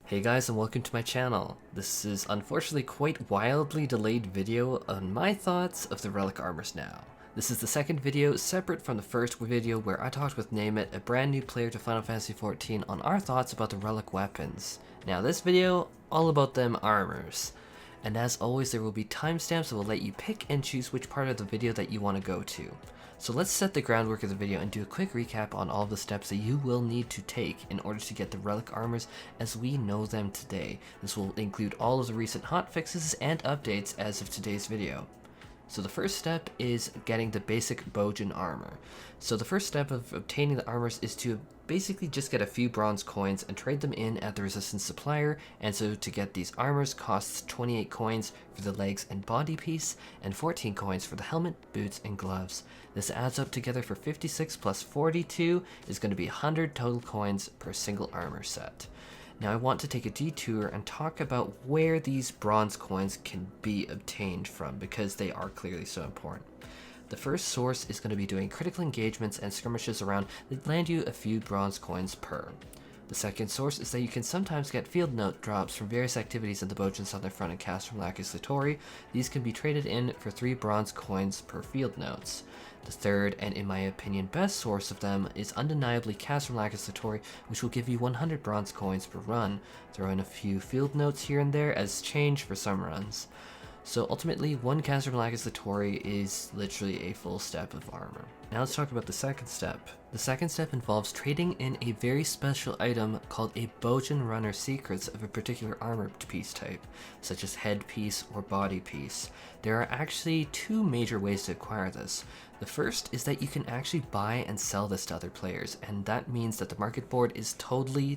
Hey guys, and welcome to my channel. This is unfortunately quite wildly delayed video on my thoughts of the relic armors now. This is the second video separate from the first video where I talked with Neymett, a brand new player to Final Fantasy XIV, on our thoughts about the relic weapons. Now this video, all about them armors. And as always, there will be timestamps that will let you pick and choose which part of the video that you want to go to. So let's set the groundwork of the video and do a quick recap on all of the steps that you will need to take in order to get the relic armors as we know them today. This will include all of the recent hotfixes and updates as of today's video. So the first step is getting the basic Bozjan armor. So the first step of obtaining the armors is to basically just get a few bronze coins and trade them in at the resistance supplier, and so to get these armors costs 28 coins for the legs and body piece, and 14 coins for the helmet, boots, and gloves. This adds up together for 56 plus 42 is going to be 100 total coins per single armor set. Now I want to take a detour and talk about where these bronze coins can be obtained from, because they are clearly so important. The first source is going to be doing critical engagements and skirmishes around that land you a few bronze coins per. The second source is that you can sometimes get field note drops from various activities in the Bozjan Southern Front and Castrum Lacus Litori. These can be traded in for 3 bronze coins per field notes. The third, and in my opinion best source of them, is undeniably Castrum Lacus Litori, which will give you 100 bronze coins per run. Throw in a few field notes here and there as change for some runs. So ultimately, one Castrum Lacus Litori is literally a full step of armor. Now let's talk about the second step. The second step involves trading in a very special item called a Bozjan Runner Secrets of a particular armor piece type, such as head piece or body piece. There are actually 2 major ways to acquire this. The first is that you can actually buy and sell this to other players, and that means that the market board is totally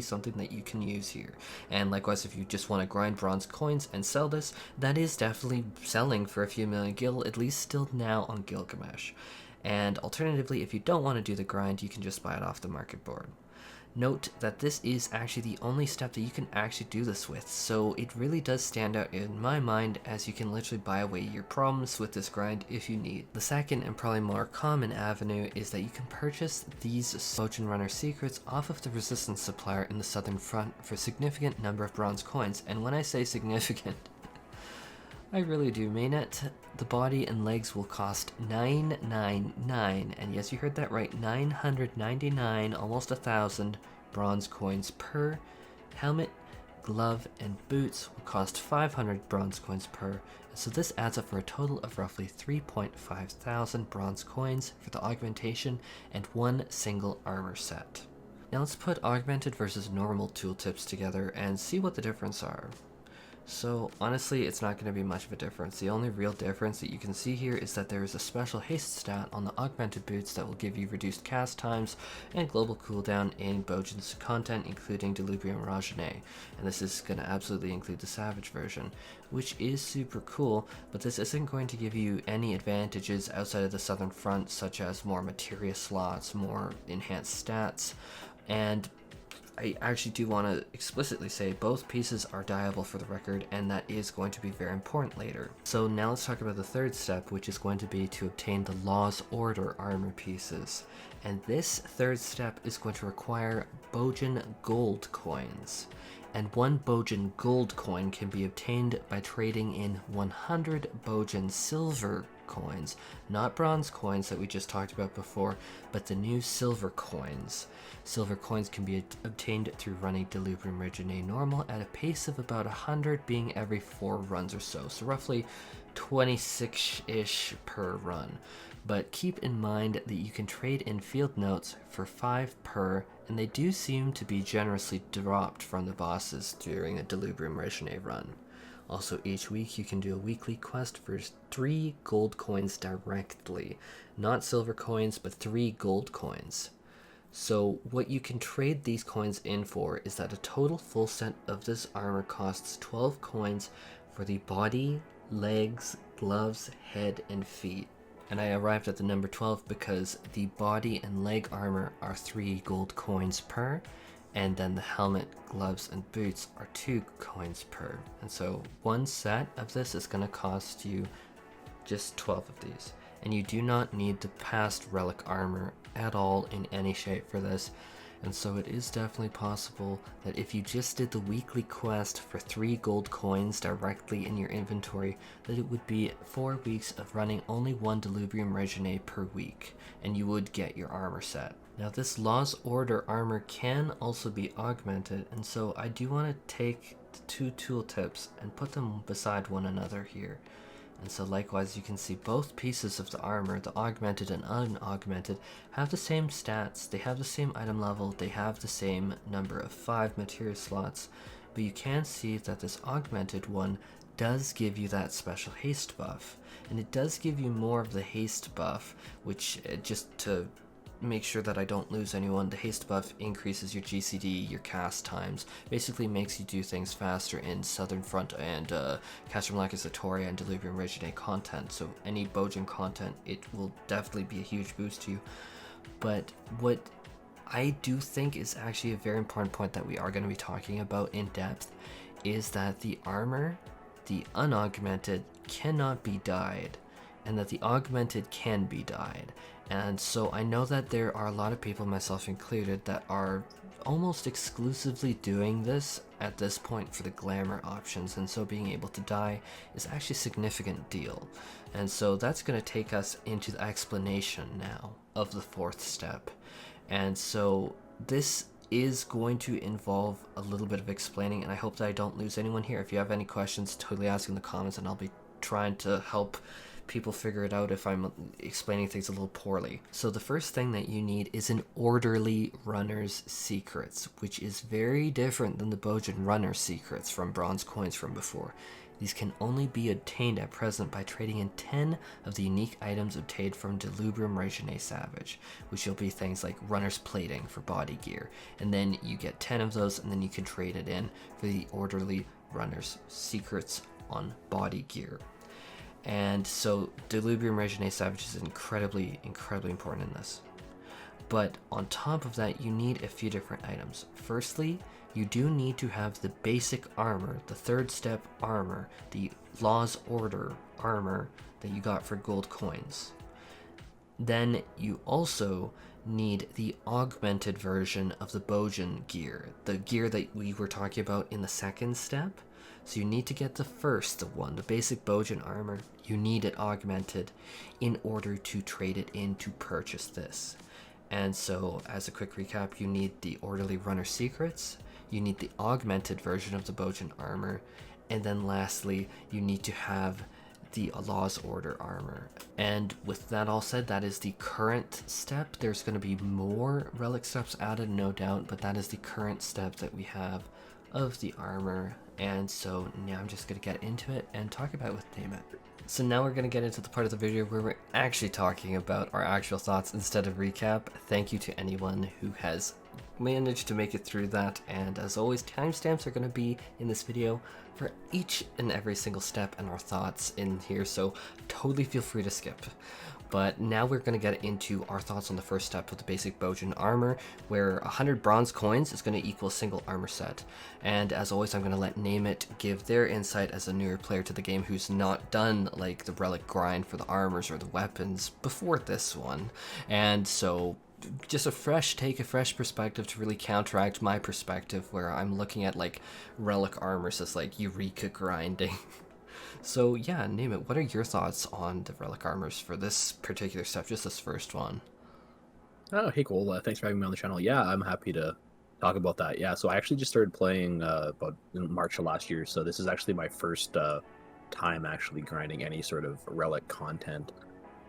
something that you can use here. And likewise, if you just want to grind bronze coins and sell this, that is definitely selling for a few million gil, at least still now on Gilgamesh. And alternatively, if you don't want to do the grind, you can just buy it off the market board. Note that this is actually the only step that you can actually do this with, so it really does stand out in my mind, as you can literally buy away your problems with this grind if you need. The second and probably more common avenue is that you can purchase these Bozjan Runner Secrets off of the resistance supplier in the Southern Front for a significant number of bronze coins, and when I say significant, I really do mean it. The body and legs will cost 999, and yes, you heard that right, 999, almost 1,000 bronze coins per. Helmet, glove, and boots will cost 500 bronze coins per, so this adds up for a total of roughly 3.5 thousand bronze coins for the augmentation and 1 single armor set. Now let's put augmented versus normal tooltips together and see what the difference are. So honestly, it's not going to be much of a difference. The only real difference that you can see here is that there is a special haste stat on the augmented boots that will give you reduced cast times and global cooldown in Bozjan's content, including Diluvium Rajane. And this is going to absolutely include the Savage version, which is super cool, but this isn't going to give you any advantages outside of the Southern Front, such as more materia slots, more enhanced stats, and I actually do want to explicitly say both pieces are dyeable for the record, and that is going to be very important later. So now let's talk about the third step, which is going to be to obtain the Law's Order armor pieces. And this third step is going to require Bozjan gold coins. And 1 Bozjan gold coin can be obtained by trading in 100 Bozjan silver coins, not bronze coins that we just talked about before, but the new silver coins. Silver coins can be obtained through running Diluvium Rajane normal at a pace of about 100 being every 4 runs or so roughly 26-ish per run. But keep in mind that you can trade in field notes for 5 per, and they do seem to be generously dropped from the bosses during a Diluvium Rajane run. Also, each week you can do a weekly quest for 3 gold coins directly. Not silver coins, but 3 gold coins. So what you can trade these coins in for is that a total full set of this armor costs 12 coins for the body, legs, gloves, head, and feet. And I arrived at the number 12 because the body and leg armor are 3 gold coins per, and then the helmet, gloves, and boots are 2 coins per. And so 1 set of this is going to cost you just 12 of these. And you do not need the past relic armor at all in any shape for this. And so it is definitely possible that if you just did the weekly quest for 3 gold coins directly in your inventory, that it would be 4 weeks of running only 1 Delubrium Reginae per week, and you would get your armor set. Now this Law's Order armor can also be augmented, and so I do want to take the 2 tooltips and put them beside one another here. And so likewise, you can see both pieces of the armor, the augmented and unaugmented, have the same stats, they have the same item level, they have the same number of 5 material slots, but you can see that this augmented one does give you that special haste buff. And it does give you more of the haste buff, which, just to make sure that I don't lose anyone, the haste buff increases your GCD, your cast times, basically makes you do things faster in Southern Front and Castor Malakis Latoria and Delubrium Reginae content. So any Bozjan content, it will definitely be a huge boost to you. But what I do think is actually a very important point that we are going to be talking about in depth is that the armor, the unaugmented, cannot be dyed, and that the augmented can be dyed. And so I know that there are a lot of people, myself included, that are almost exclusively doing this at this point for the glamour options, and so being able to dye is actually a significant deal. And so that's going to take us into the explanation now of the 4th step. And so this is going to involve a little bit of explaining, and I hope that I don't lose anyone here. If you have any questions, totally ask in the comments, and I'll be trying to help people figure it out if I'm explaining things a little poorly. So the first thing that you need is an orderly runner's secrets, which is very different than the Bozjan runner secrets from bronze coins from before. These can only be obtained at present by trading in 10 of the unique items obtained from Delubrium Reginae Savage, which will be things like runner's plating for body gear, and then you get 10 of those, and then you can trade it in for the orderly runner's secrets on body gear. And so Delubrium Reginae Savage is incredibly important in this. But on top of that, you need a few different items. Firstly, you do need to have the basic armor, the 3rd step armor, the Law's Order armor that you got for gold coins. Then you also need the augmented version of the Bozjan gear, the gear that we were talking about in the 2nd step. So you need to get the one, the basic Bozjan armor. You need it augmented in order to trade it in to purchase this. And so, as a quick recap, you need the orderly runner secrets, you need the augmented version of the Bozjan armor, and then lastly, you need to have the Law's Order armor. And with that all said, that is the current step. There's going to be more relic steps added, no doubt, but that is the current step that we have of the armor. And so now I'm just going to get into it and talk about it with Neymett. So now we're going to get into the part of the video where we're actually talking about our actual thoughts instead of recap. Thank you to anyone who has managed to make it through that, and as always, timestamps are going to be in this video for each and every single step and our thoughts in here, so totally feel free to skip. But now we're going to get into our thoughts on the first step of the basic Bozjan armor, where 100 bronze coins is going to equal a single armor set. And as always, I'm going to let Neymett give their insight as a newer player to the game who's not done like the relic grind for the armors or the weapons before this one. And so just a fresh take, a fresh perspective to really counteract my perspective where I'm looking at like relic armors as like Eureka grinding. So yeah, Neymett, what are your thoughts on the relic armors for this particular step, just this first one? Oh, hey, cool. Thanks for having me on the channel. Yeah, I'm happy to talk about that. Yeah, so I actually just started playing about in March of last year, so this is actually my first time actually grinding any sort of relic content.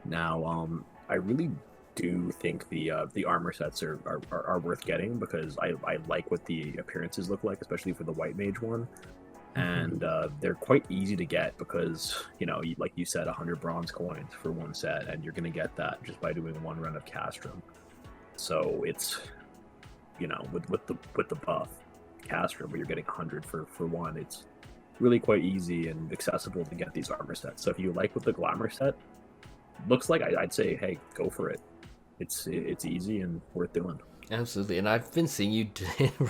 Now, I really do think the armor sets are worth getting because I like what the appearances look like, especially for the white mage one. And they're quite easy to get because, you know, like you said, 100 bronze coins for one set, and you're going to get that just by doing one run of Castrum. So it's, you know, with the buff Castrum, where you're getting 100 for one, it's really quite easy and accessible to get these armor sets. So if you like what the glamour set looks like, I'd say, hey, go for it. It's easy and worth doing. Absolutely, and I've been seeing you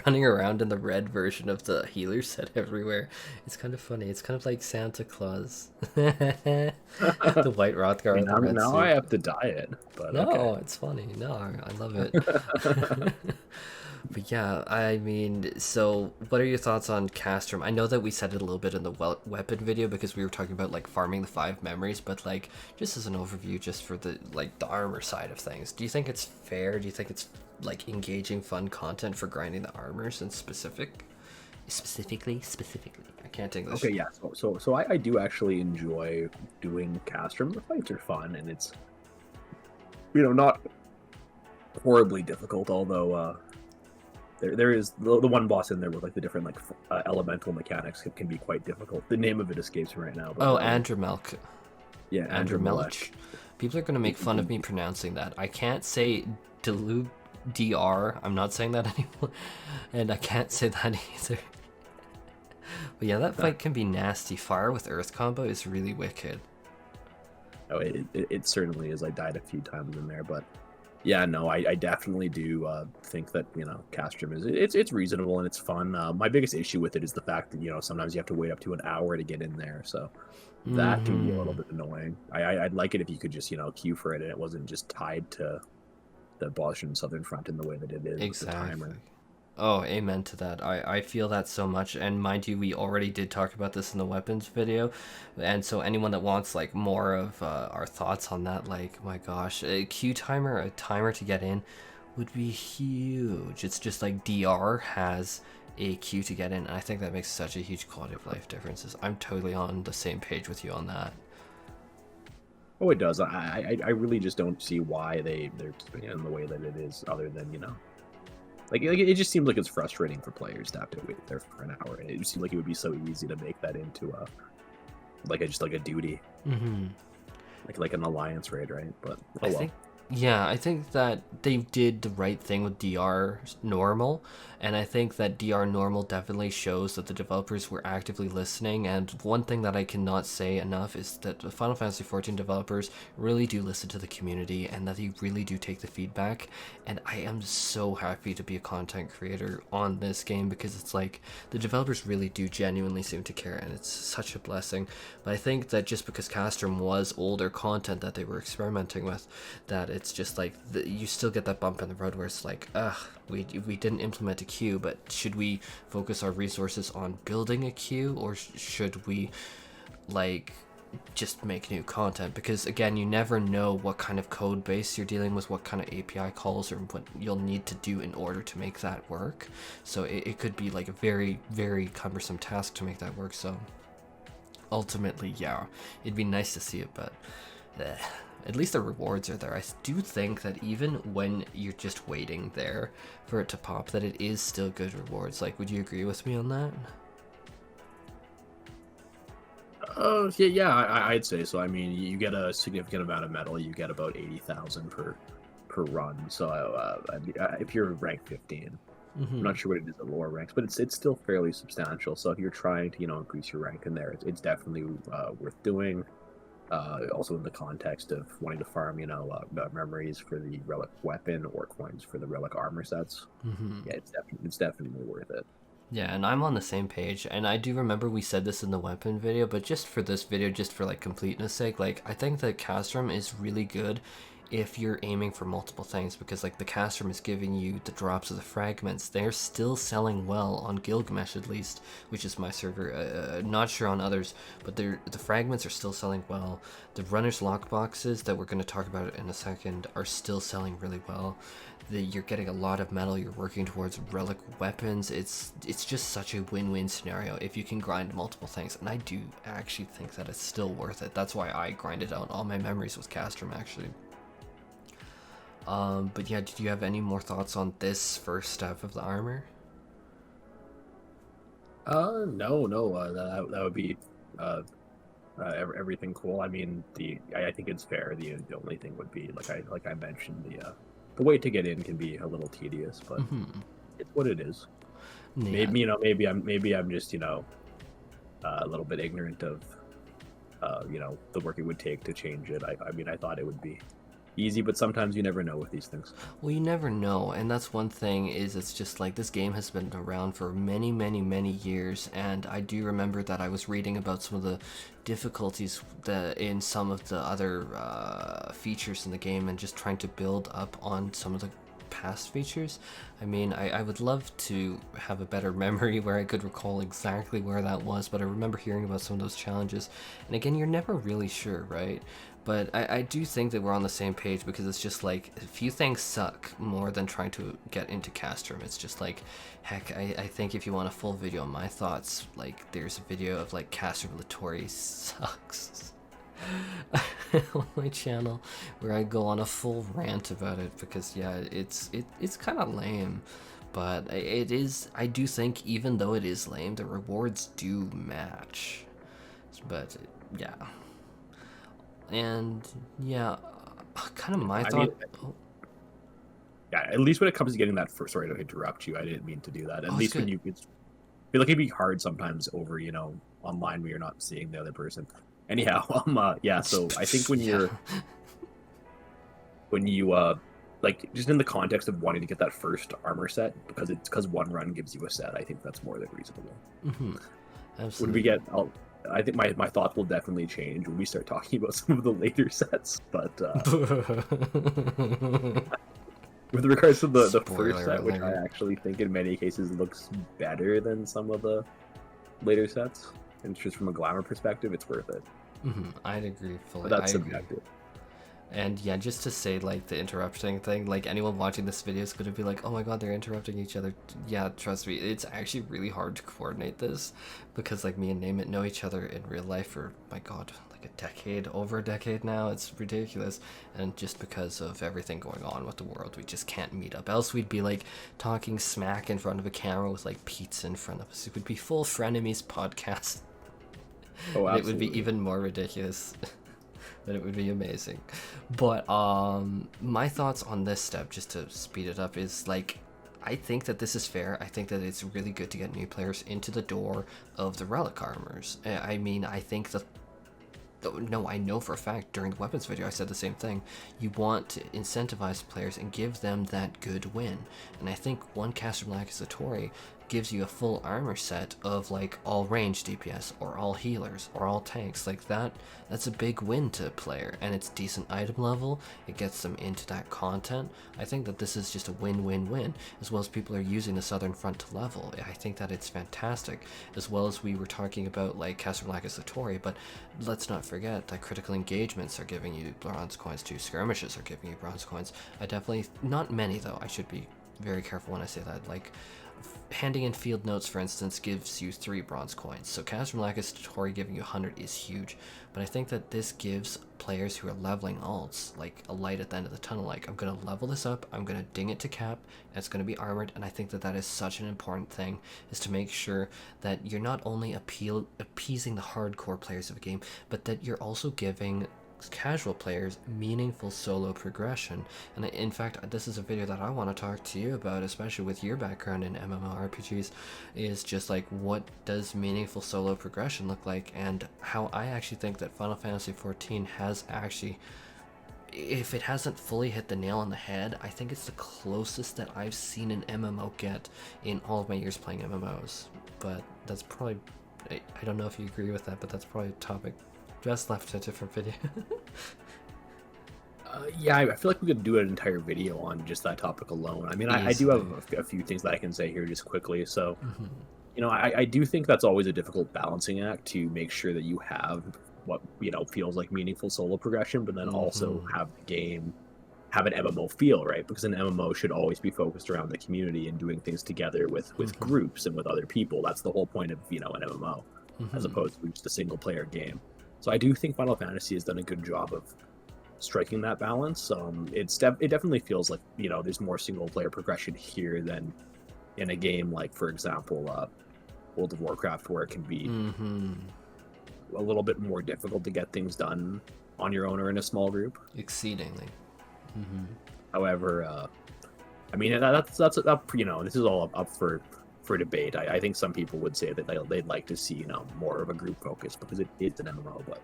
running around in the red version of the healer set everywhere. It's kind of funny. It's kind of like Santa Claus. The white Rothgar. I mean, now I have to dye it, but no, okay. It's funny. No, I love it. But yeah, I mean, so what are your thoughts on Castrum? I know that we said it a little bit in the weapon video because we were talking about like farming the 5 memories, but like just as an overview, just for the like the armor side of things, do you think it's fair? Do you think it's like engaging, fun content for grinding the armors and specifically? I can't English. Okay, yeah. So I do actually enjoy doing Castrum. The fights are fun, and it's not horribly difficult. Although there is the one boss in there with like the different like elemental mechanics can be quite difficult. The name of it escapes me right now. But, Oh, Andromelch. Yeah, Andromelch. People are gonna make fun of me pronouncing that. I can't say Delug DR. I'm not saying that anymore, and I can't say that either. But yeah, that fight can be nasty. Fire with Earth combo is really wicked. Oh, it certainly is. I died a few times in there, but yeah, no, I definitely do think that Castrum it's reasonable and it's fun. My biggest issue with it is the fact that sometimes you have to wait up to an hour to get in there, so that can be a little bit annoying. I'd like it if you could just queue for it and it wasn't just tied to the Bozjan Southern Front in the way that it is with the timer. Oh, amen to that. I feel that so much, and mind you, we already did talk about this in the weapons video, and so anyone that wants like more of our thoughts on that, like my gosh, a queue timer, a timer to get in would be huge. It's just like DR has a queue to get in, and I think that makes such a huge quality of life differences. I'm totally on the same page with you on that. Oh, it does. I really just don't see why they're keeping it in the way that it is, other than like it just seems like it's frustrating for players to have to wait there for an hour. It just seems like it would be so easy to make that into just like a duty, like an alliance raid, right? But I think that they did the right thing with DR normal, and I think that DR normal definitely shows that the developers were actively listening. And one thing that I cannot say enough is that the Final Fantasy XIV developers really do listen to the community, and that they really do take the feedback. And I am so happy to be a content creator on this game, because it's like the developers really do genuinely seem to care, and it's such a blessing. But I think that just because Castrum was older content that they were experimenting with, that it's just like you still get that bump in the road where it's like, we didn't implement a queue, but should we focus our resources on building a queue, or should we like just make new content? Because again, you never know what kind of code base you're dealing with, what kind of API calls, or what you'll need to do in order to make that work. So it could be like a very, very cumbersome task to make that work. So ultimately, yeah, it'd be nice to see it, but at least the rewards are there. I do think that even when you're just waiting there for it to pop, that it is still good rewards. Like, would you agree with me on that? Yeah, I'd say so. I mean, you get a significant amount of metal. You get about 80,000 per run. So if you're rank 15, I'm not sure what it is at lower ranks, but it's still fairly substantial. So if you're trying to increase your rank in there, it's definitely worth doing. Also in the context of wanting to farm, memories for the relic weapon or coins for the relic armor sets. Yeah, it's definitely worth it. Yeah, and I'm on the same page, and I do remember we said this in the weapon video, but just for this video, just for like completeness sake, like I think that Castrum is really good if you're aiming for multiple things, because like the Castrum is giving you the drops of the fragments. They're still selling well on Gilgamesh, at least, which is my server. Not sure on others, but the fragments are still selling well. The runner's lockboxes that we're going to talk about in a second are still selling really well. You're getting a lot of metal, you're working towards relic weapons. It's just such a win-win scenario if you can grind multiple things, and I do actually think that it's still worth it. That's why I grinded out all my memories with Castrum, actually. But yeah, did you have any more thoughts on this first step of the armor? No, that would be everything cool. I mean, I think it's fair. The only thing would be like I mentioned, the way to get in can be a little tedious, but it's what it is. Yeah. Maybe I'm just a little bit ignorant of the work it would take to change it. I mean, I thought it would be easy, but sometimes you never know with these things. Well, you never know, and that's one thing, is it's just like this game has been around for many, many, many years, and I do remember that I was reading about some of the difficulties in some of the other features in the game, and just trying to build up on some of the past features. I mean, I would love to have a better memory where I could recall exactly where that was, but I remember hearing about some of those challenges. And again, you're never really sure, right? But I do think that we're on the same page, because it's just like, a few things suck more than trying to get into Castrum. It's just like, heck, I think if you want a full video on my thoughts, like, there's a video of like Castrum Latori sucks on my channel where I go on a full rant about it, because yeah, it's kind of lame. But it is, I do think, even though it is lame, the rewards do match. But yeah. And yeah, kind of my thought. Yeah, at least when it comes to getting that first. Sorry to interrupt you. I didn't mean to do that. At least when you, I feel like it'd be hard sometimes over, you know, online when you're not seeing the other person. Anyhow, yeah. So I think when you're, when you, like, just in the context of wanting to get that first armor set, because one run gives you a set, I think that's more than reasonable. Mm-hmm. Absolutely. When we get, I think my thoughts will definitely change when we start talking about some of the later sets, but with regards to the first set, which I actually think in many cases looks better than some of the later sets, and just from a glamour perspective, it's worth it. Mm-hmm. I'd agree fully. But that's subjective. And yeah, just to say, like, the interrupting thing, like, anyone watching this video is going to be like, oh my god, they're interrupting each other. Yeah, trust me, it's actually really hard to coordinate this, because, like, me and Neymett know each other in real life for, my god, like a decade, over a decade now. It's ridiculous. And just because of everything going on with the world, we just can't meet up. Else we'd be, like, talking smack in front of a camera with, like, pizza in front of us. It would be full frenemies podcast. Oh, absolutely. It would be even more ridiculous. Then it would be amazing. But my thoughts on this step, just to speed it up, is like, I think that this is fair. I think that it's really good to get new players into the door of the relic armors. I mean, I think that, no, I know for a fact during the weapons video I said the same thing. You want to incentivize players and give them that good win. And I think one Castrum like Satori gives you a full armor set of like all range DPS or all healers or all tanks like that. That's a big win to a player, and it's decent item level. It gets them into that content. I think that this is just a win-win-win, as well as people are using the Southern Front to level. I think that it's fantastic, as well as we were talking about like Castrum like Satori, but let's not forget that critical engagements are giving you bronze coins too. Skirmishes are giving you bronze coins. I definitely, not many though, I should be very careful when I say that. Like, handing in field notes, for instance, gives you 3 bronze coins. So Castrum like Satori giving you 100 is huge. But I think that this gives players who are leveling alts like a light at the end of the tunnel. Like, I'm going to level this up, I'm going to ding it to cap, and it's going to be armored. And I think that that is such an important thing, is to make sure that you're not only appeasing the hardcore players of a game, but that you're also giving casual players meaningful solo progression. And in fact, this is a video that I want to talk to you about, especially with your background in MMORPGs, is just like, what does meaningful solo progression look like, and how I actually think that Final Fantasy XIV has actually, if it hasn't fully hit the nail on the head, I think it's the closest that I've seen an MMO get in all of my years playing MMOs. But that's probably, I don't know if you agree with that, but that's probably a topic just left a different video. Yeah, I feel like we could do an entire video on just that topic alone. I mean, I do have a few things that I can say here just quickly. So, you know, I do think that's always a difficult balancing act, to make sure that you have what, you know, feels like meaningful solo progression, but then also have the game have an MMO feel, right? Because an MMO should always be focused around the community and doing things together with groups and with other people. That's the whole point of, you know, an MMO, as opposed to just a single player game. So I do think Final Fantasy has done a good job of striking that balance. It definitely feels like, you know, there's more single player progression here than in a game like, for example, World of Warcraft, where it can be a little bit more difficult to get things done on your own or in a small group. Exceedingly. However, I mean, that's up, you know, this is all up for debate. I think some people would say that they'd like to see, you know, more of a group focus, because it is an MMO, but,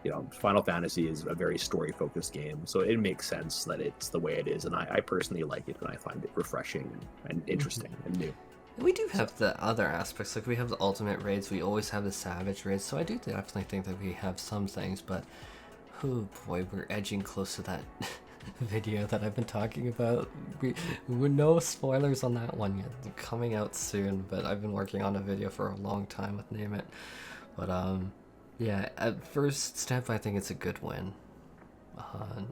you know, Final Fantasy is a very story focused game, so it makes sense that it's the way it is, and I personally like it, and I find it refreshing and interesting and new. And we do have the other aspects, like we have the ultimate raids, we always have the savage raids, so I do definitely think that we have some things, but oh boy, we're edging close to that video that I've been talking about. No spoilers on that one yet. Coming out soon, but I've been working on a video for a long time with Neymett. But yeah, at first step, I think it's a good win.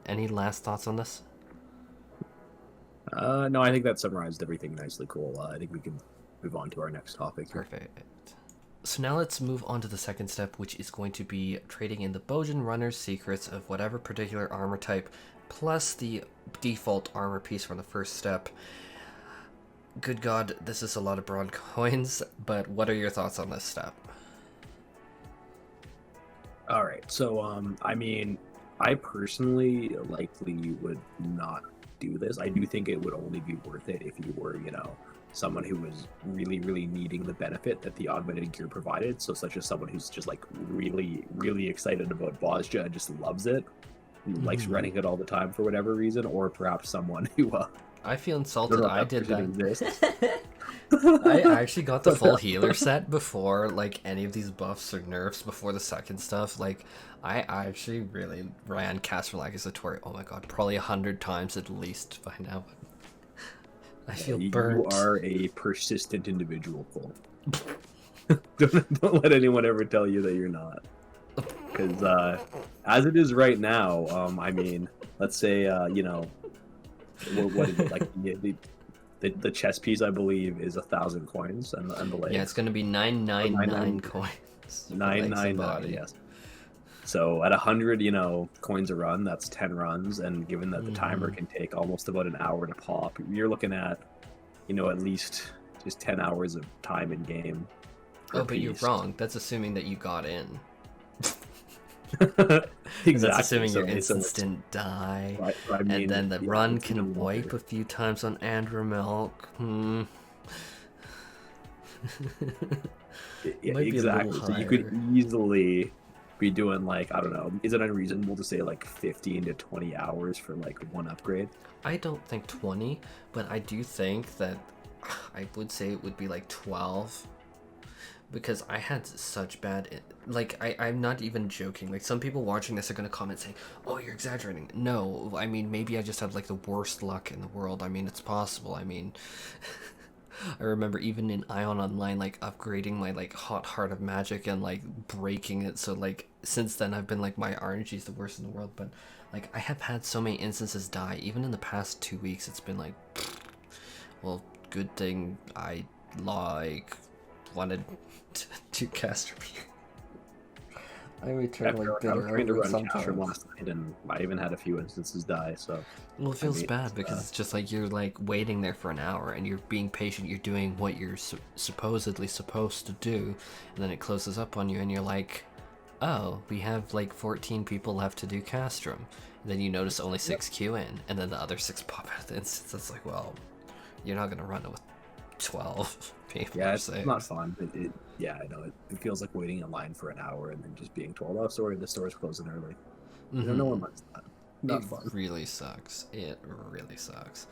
Any last thoughts on this? No, I think that summarized everything nicely. Cool. I think we can move on to our next topic. Perfect. So now let's move on to the second step, which is going to be trading in the Bozjan runner's secrets of whatever particular armor type, plus the default armor piece from the first step. Good God, this is a lot of broad coins, but what are your thoughts on this step? All right. So, I mean, I personally likely would not do this. I do think it would only be worth it if you were, someone who was really, really needing the benefit that the augmented gear provided. So such as someone who's just like really, really excited about Bozjan and just loves it, likes running it all the time for whatever reason, or perhaps someone who I feel insulted. I did that. Exists. I actually got the full healer set before like any of these buffs or nerfs before the second stuff. Like I actually really ran Cast Relaxatory, oh my god, probably 100 times at least by now. I feel burnt. You are a persistent individual, Cole. don't let anyone ever tell you that you're not. Because as it is right now, I mean, let's say, what is it, like the chess piece, I believe, is 1,000 coins, and the legs. Yeah, it's going to be 999 coins. 999, yes. So at 100, coins a run, that's 10 runs, and given that the timer can take almost about an hour to pop, you're looking at, at least just 10 hours of time in game. Oh, but you're wrong. That's assuming that you got in. Exactly. That's assuming your instance didn't die, I mean, and then the run can wipe a few times on Andromilk. Exactly. So you could easily be doing like, I don't know, is it unreasonable to say like 15 to 20 hours for like one upgrade? I don't think 20, but I do think that I would say it would be like 12, because I had such bad, like, I'm not even joking. Like, some people watching this are going to comment saying, oh, you're exaggerating. No, I mean, maybe I just have like the worst luck in the world. I mean, it's possible. I mean, I remember even in Ion Online, like, upgrading my, like, Hot Heart of Magic and, like, breaking it. So, like, since then, I've been, like, my RNG is the worst in the world. But, like, I have had so many instances die. Even in the past 2 weeks, it's been, like, well, good thing I, like, wanted to cast me. I returned like bitter over sometimes. Last night, and I even had a few instances die. So, well, it feels bad because it's just like you're like waiting there for an hour and you're being patient. You're doing what you're supposedly supposed to do, and then it closes up on you, and you're like, "Oh, we have like 14 people left to do Castrum." And then you notice only 6 queue in, and then the other 6 pop out of the instance. It's like, well, you're not gonna run it with 12 people. Yeah, it's not fun. Yeah, I know. It feels like waiting in line for an hour and then just being told, oh, sorry, the store's closing early. No one likes that. Not fun. It really sucks. It really sucks.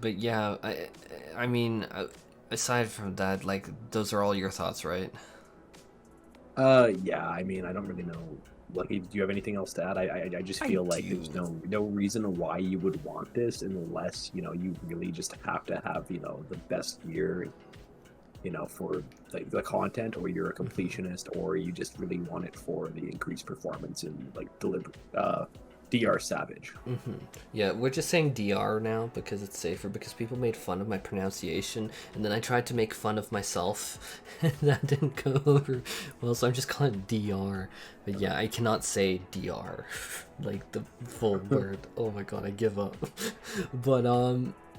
But yeah, I mean, aside from that, like, those are all your thoughts, right? Yeah, I mean, I don't really know. Like, do you have anything else to add? I just feel like there's no reason why you would want this unless, you really just have to have, the best gear, for like the content, or you're a completionist, or you just really want it for the increased performance and like DR Savage. Yeah, we're just saying DR now because it's safer, because people made fun of my pronunciation, and then I tried to make fun of myself, and that didn't go over well, so I'm just calling it DR. But yeah, I cannot say DR, like the full word. Oh my god, I give up. But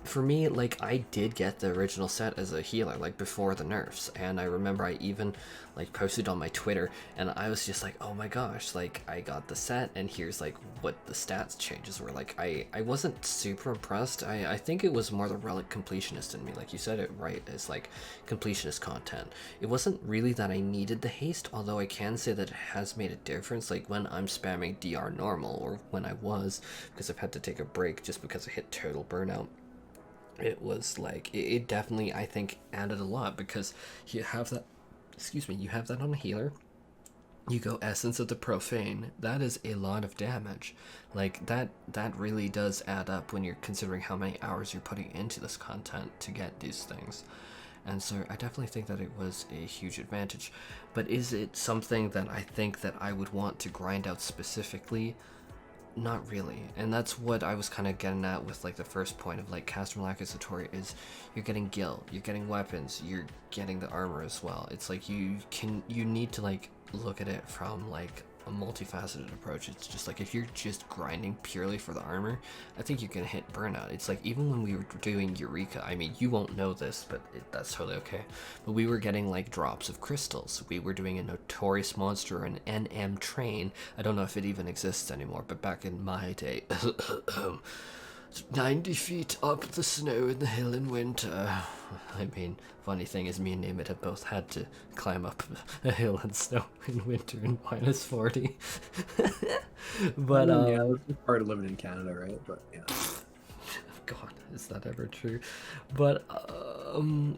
for me, like, I did get the original set as a healer, like, before the nerfs, and I remember I even, like, posted on my Twitter, and I was just like, oh my gosh, like, I got the set, and here's, like, what the stats changes were. Like, I wasn't super impressed. I think it was more the Relic completionist in me, like, you said it right, as, like, completionist content. It wasn't really that I needed the haste, although I can say that it has made a difference, like, when I'm spamming DR normal, or when I was, because I've had to take a break just because I hit total burnout. It was like, it definitely, I think, added a lot, because you have that, you have that on a healer, you go Essence of the Profane, that is a lot of damage. Like, that really does add up when you're considering how many hours you're putting into this content to get these things. And so I definitely think that it was a huge advantage. But is it something that I think that I would want to grind out specifically? Not really. And that's what I was kind of getting at with like the first point of like Castermalaka Satori is you're getting gil, you're getting weapons, you're getting the armor as well. It's like you need to like look at it from like a multifaceted approach. It's just like if you're just grinding purely for the armor, I think you're gonna hit burnout. It's like even when we were doing Eureka, I mean, you won't know this, but that's totally okay, but we were getting like drops of crystals. We were doing a notorious monster, an NM train. I don't know if it even exists anymore, but back in my day 90 feet up the snow in the hill in winter. I mean, funny thing is me and Neymett have both had to climb up a hill in snow in winter in -40. But yeah, it's part of living in Canada, right? But yeah. God, is that ever true? But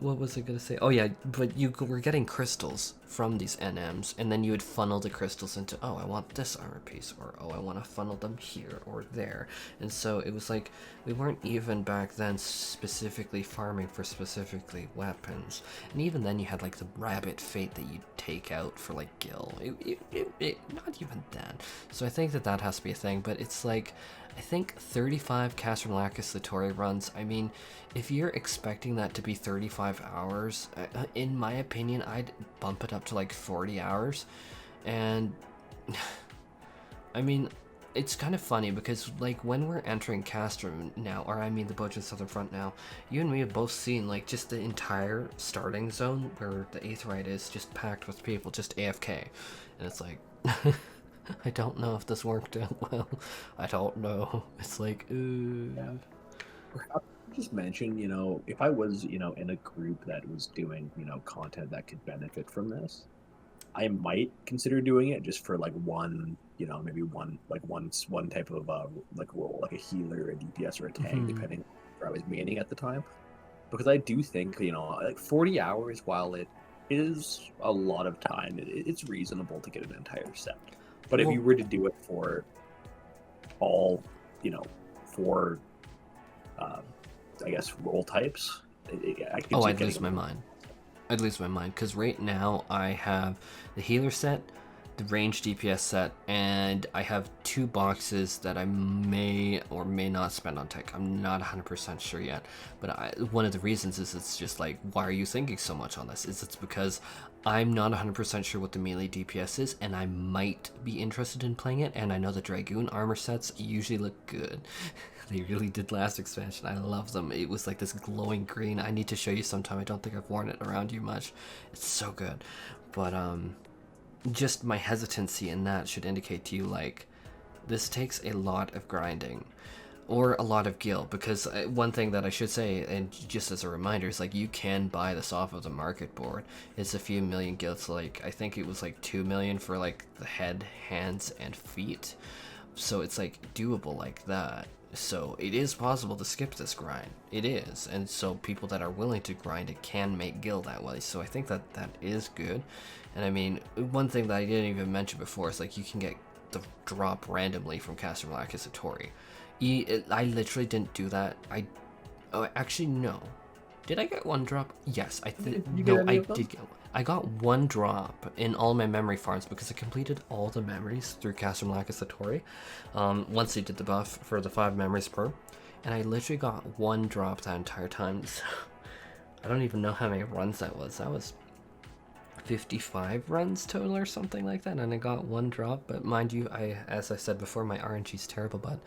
what was I gonna say? Oh yeah, but you were getting crystals from these NMs, and then you would funnel the crystals into, oh, I want this armor piece, or oh, I want to funnel them here or there. And so it was like we weren't even back then specifically farming for specifically weapons, and even then you had like the rabbit fate that you'd take out for like gil. Not even then. So I think that has to be a thing, but it's like, I think 35 Castermalaka Satori runs, I mean, if you're expecting that to be 35 hours, in my opinion, I'd bump it up to like 40 hours. And, I mean, it's kind of funny because, like, when we're entering Castrum now, or I mean the Bozjan Southern Front now, you and me have both seen, like, just the entire starting zone where the Aetheryte is just packed with people, just AFK. And it's like... I don't know if this worked out well. I don't know. It's like, Yeah. Perhaps just mention, you know, if I was, you know, in a group that was doing, you know, content that could benefit from this, I might consider doing it just for like one, you know, maybe one type of like role, like a healer, a DPS, or a tank, depending on where I was meaning at the time. Because I do think, you know, like 40 hours, while it is a lot of time, it's reasonable to get an entire set. But if you were to do it for all, you know, for, I guess, role types, I'd lose my mind. I'd lose my mind, because right now I have the healer set, the range DPS set, and I have 2 boxes that I may or may not spend on tech. I'm not 100% sure yet, but one of the reasons is it's just like, why are you thinking so much on this? It's because I'm not 100% sure what the melee DPS is, and I might be interested in playing it, and I know the Dragoon armor sets usually look good. They really did last expansion. I love them. It was like this glowing green. I need to show you sometime. I don't think I've worn it around you much. It's so good. But just my hesitancy in that should indicate to you, like, this takes a lot of grinding. Or a lot of gil, because one thing that I should say, and just as a reminder, is like you can buy this off of the market board. It's a few million gils, like I think it was like 2 million for like the head, hands, and feet. So it's like doable like that. So it is possible to skip this grind. It is, and so people that are willing to grind it can make gil that way. So I think that is good. And I mean, one thing that I didn't even mention before is like you can get the drop randomly from Castermalaka Satori. I literally didn't do that. Actually, no. Did I get 1 drop? Yes, I did. No, I did get 1. I got 1 drop in all my memory farms because I completed all the memories through Castermalaka Satori. Once they did the buff for the 5 memories per, and I literally got 1 drop that entire time. So I don't even know how many runs that was. That was 55 runs total or something like that, and I got 1 drop. But mind you, as I said before, my RNG is terrible, but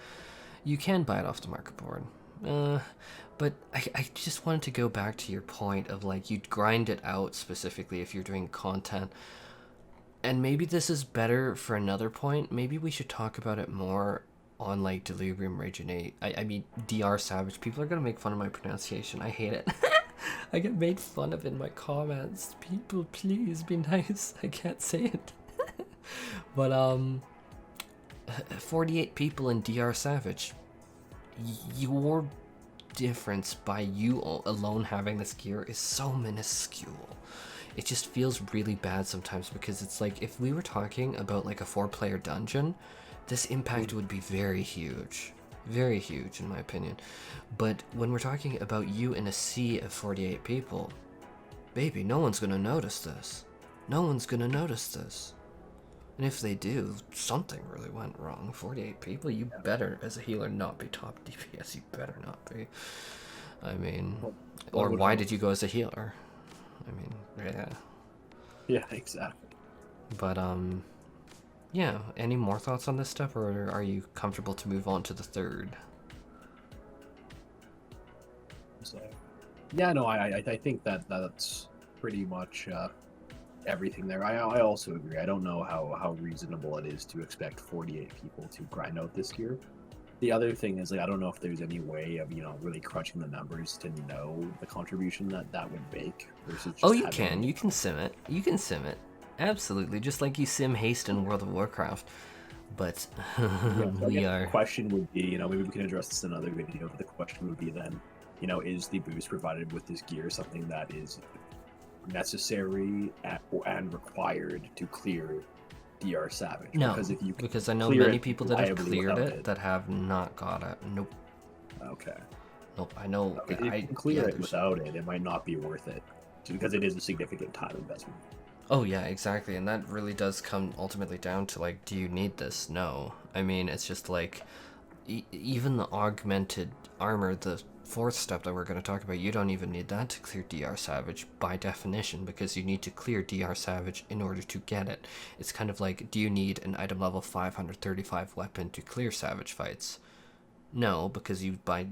you can buy it off the market board. But I just wanted to go back to your point of like you'd grind it out specifically if you're doing content. And maybe this is better for another point. Maybe we should talk about it more on like Delirium Reginate. I mean DR Savage. People are gonna make fun of my pronunciation. I hate it. I get made fun of in my comments. People, please be nice. I can't say it. But 48 people in DR Savage. Your difference by you alone having this gear is so minuscule. it just feels really bad sometimes, because it's like, if we were talking about like a 4-player dungeon, this impact would be very huge in my opinion. But when we're talking about you in a sea of 48 people, baby, no one's gonna notice this. No one's gonna notice this. And if they do, something really went wrong. 48 people, you better, as a healer, not be top DPS. You better not be. I mean, or why did you go as a healer? I mean, yeah. Yeah, exactly. But, yeah, any more thoughts on this step, or are you comfortable to move on to the third? So, yeah, no, I think that's pretty much everything there. I also agree. I don't know how reasonable it is to expect 48 people to grind out this gear. The other thing is, like, I don't know if there's any way of, really crunching the numbers to know the contribution that would make versus just you can. You can sim it. You can sim it. Absolutely. Just like you sim haste in World of Warcraft. But the question would be, maybe we can address this in another video, but the question would be then, is the boost provided with this gear something that is necessary and required to clear DR Savage? No, because I know many people that have cleared it that have not got it. Nope. Okay. Nope, I know. If you can clear it without it, it might not be worth it, because it is a significant time investment. Oh yeah, exactly, and that really does come ultimately down to, like, do you need this? No. I mean, it's just like, even the augmented armor, the 4th step that we're going to talk about, you don't even need that to clear DR Savage by definition, because you need to clear DR Savage in order to get it. It's kind of like, do you need an item level 535 weapon to clear Savage fights? No, because you by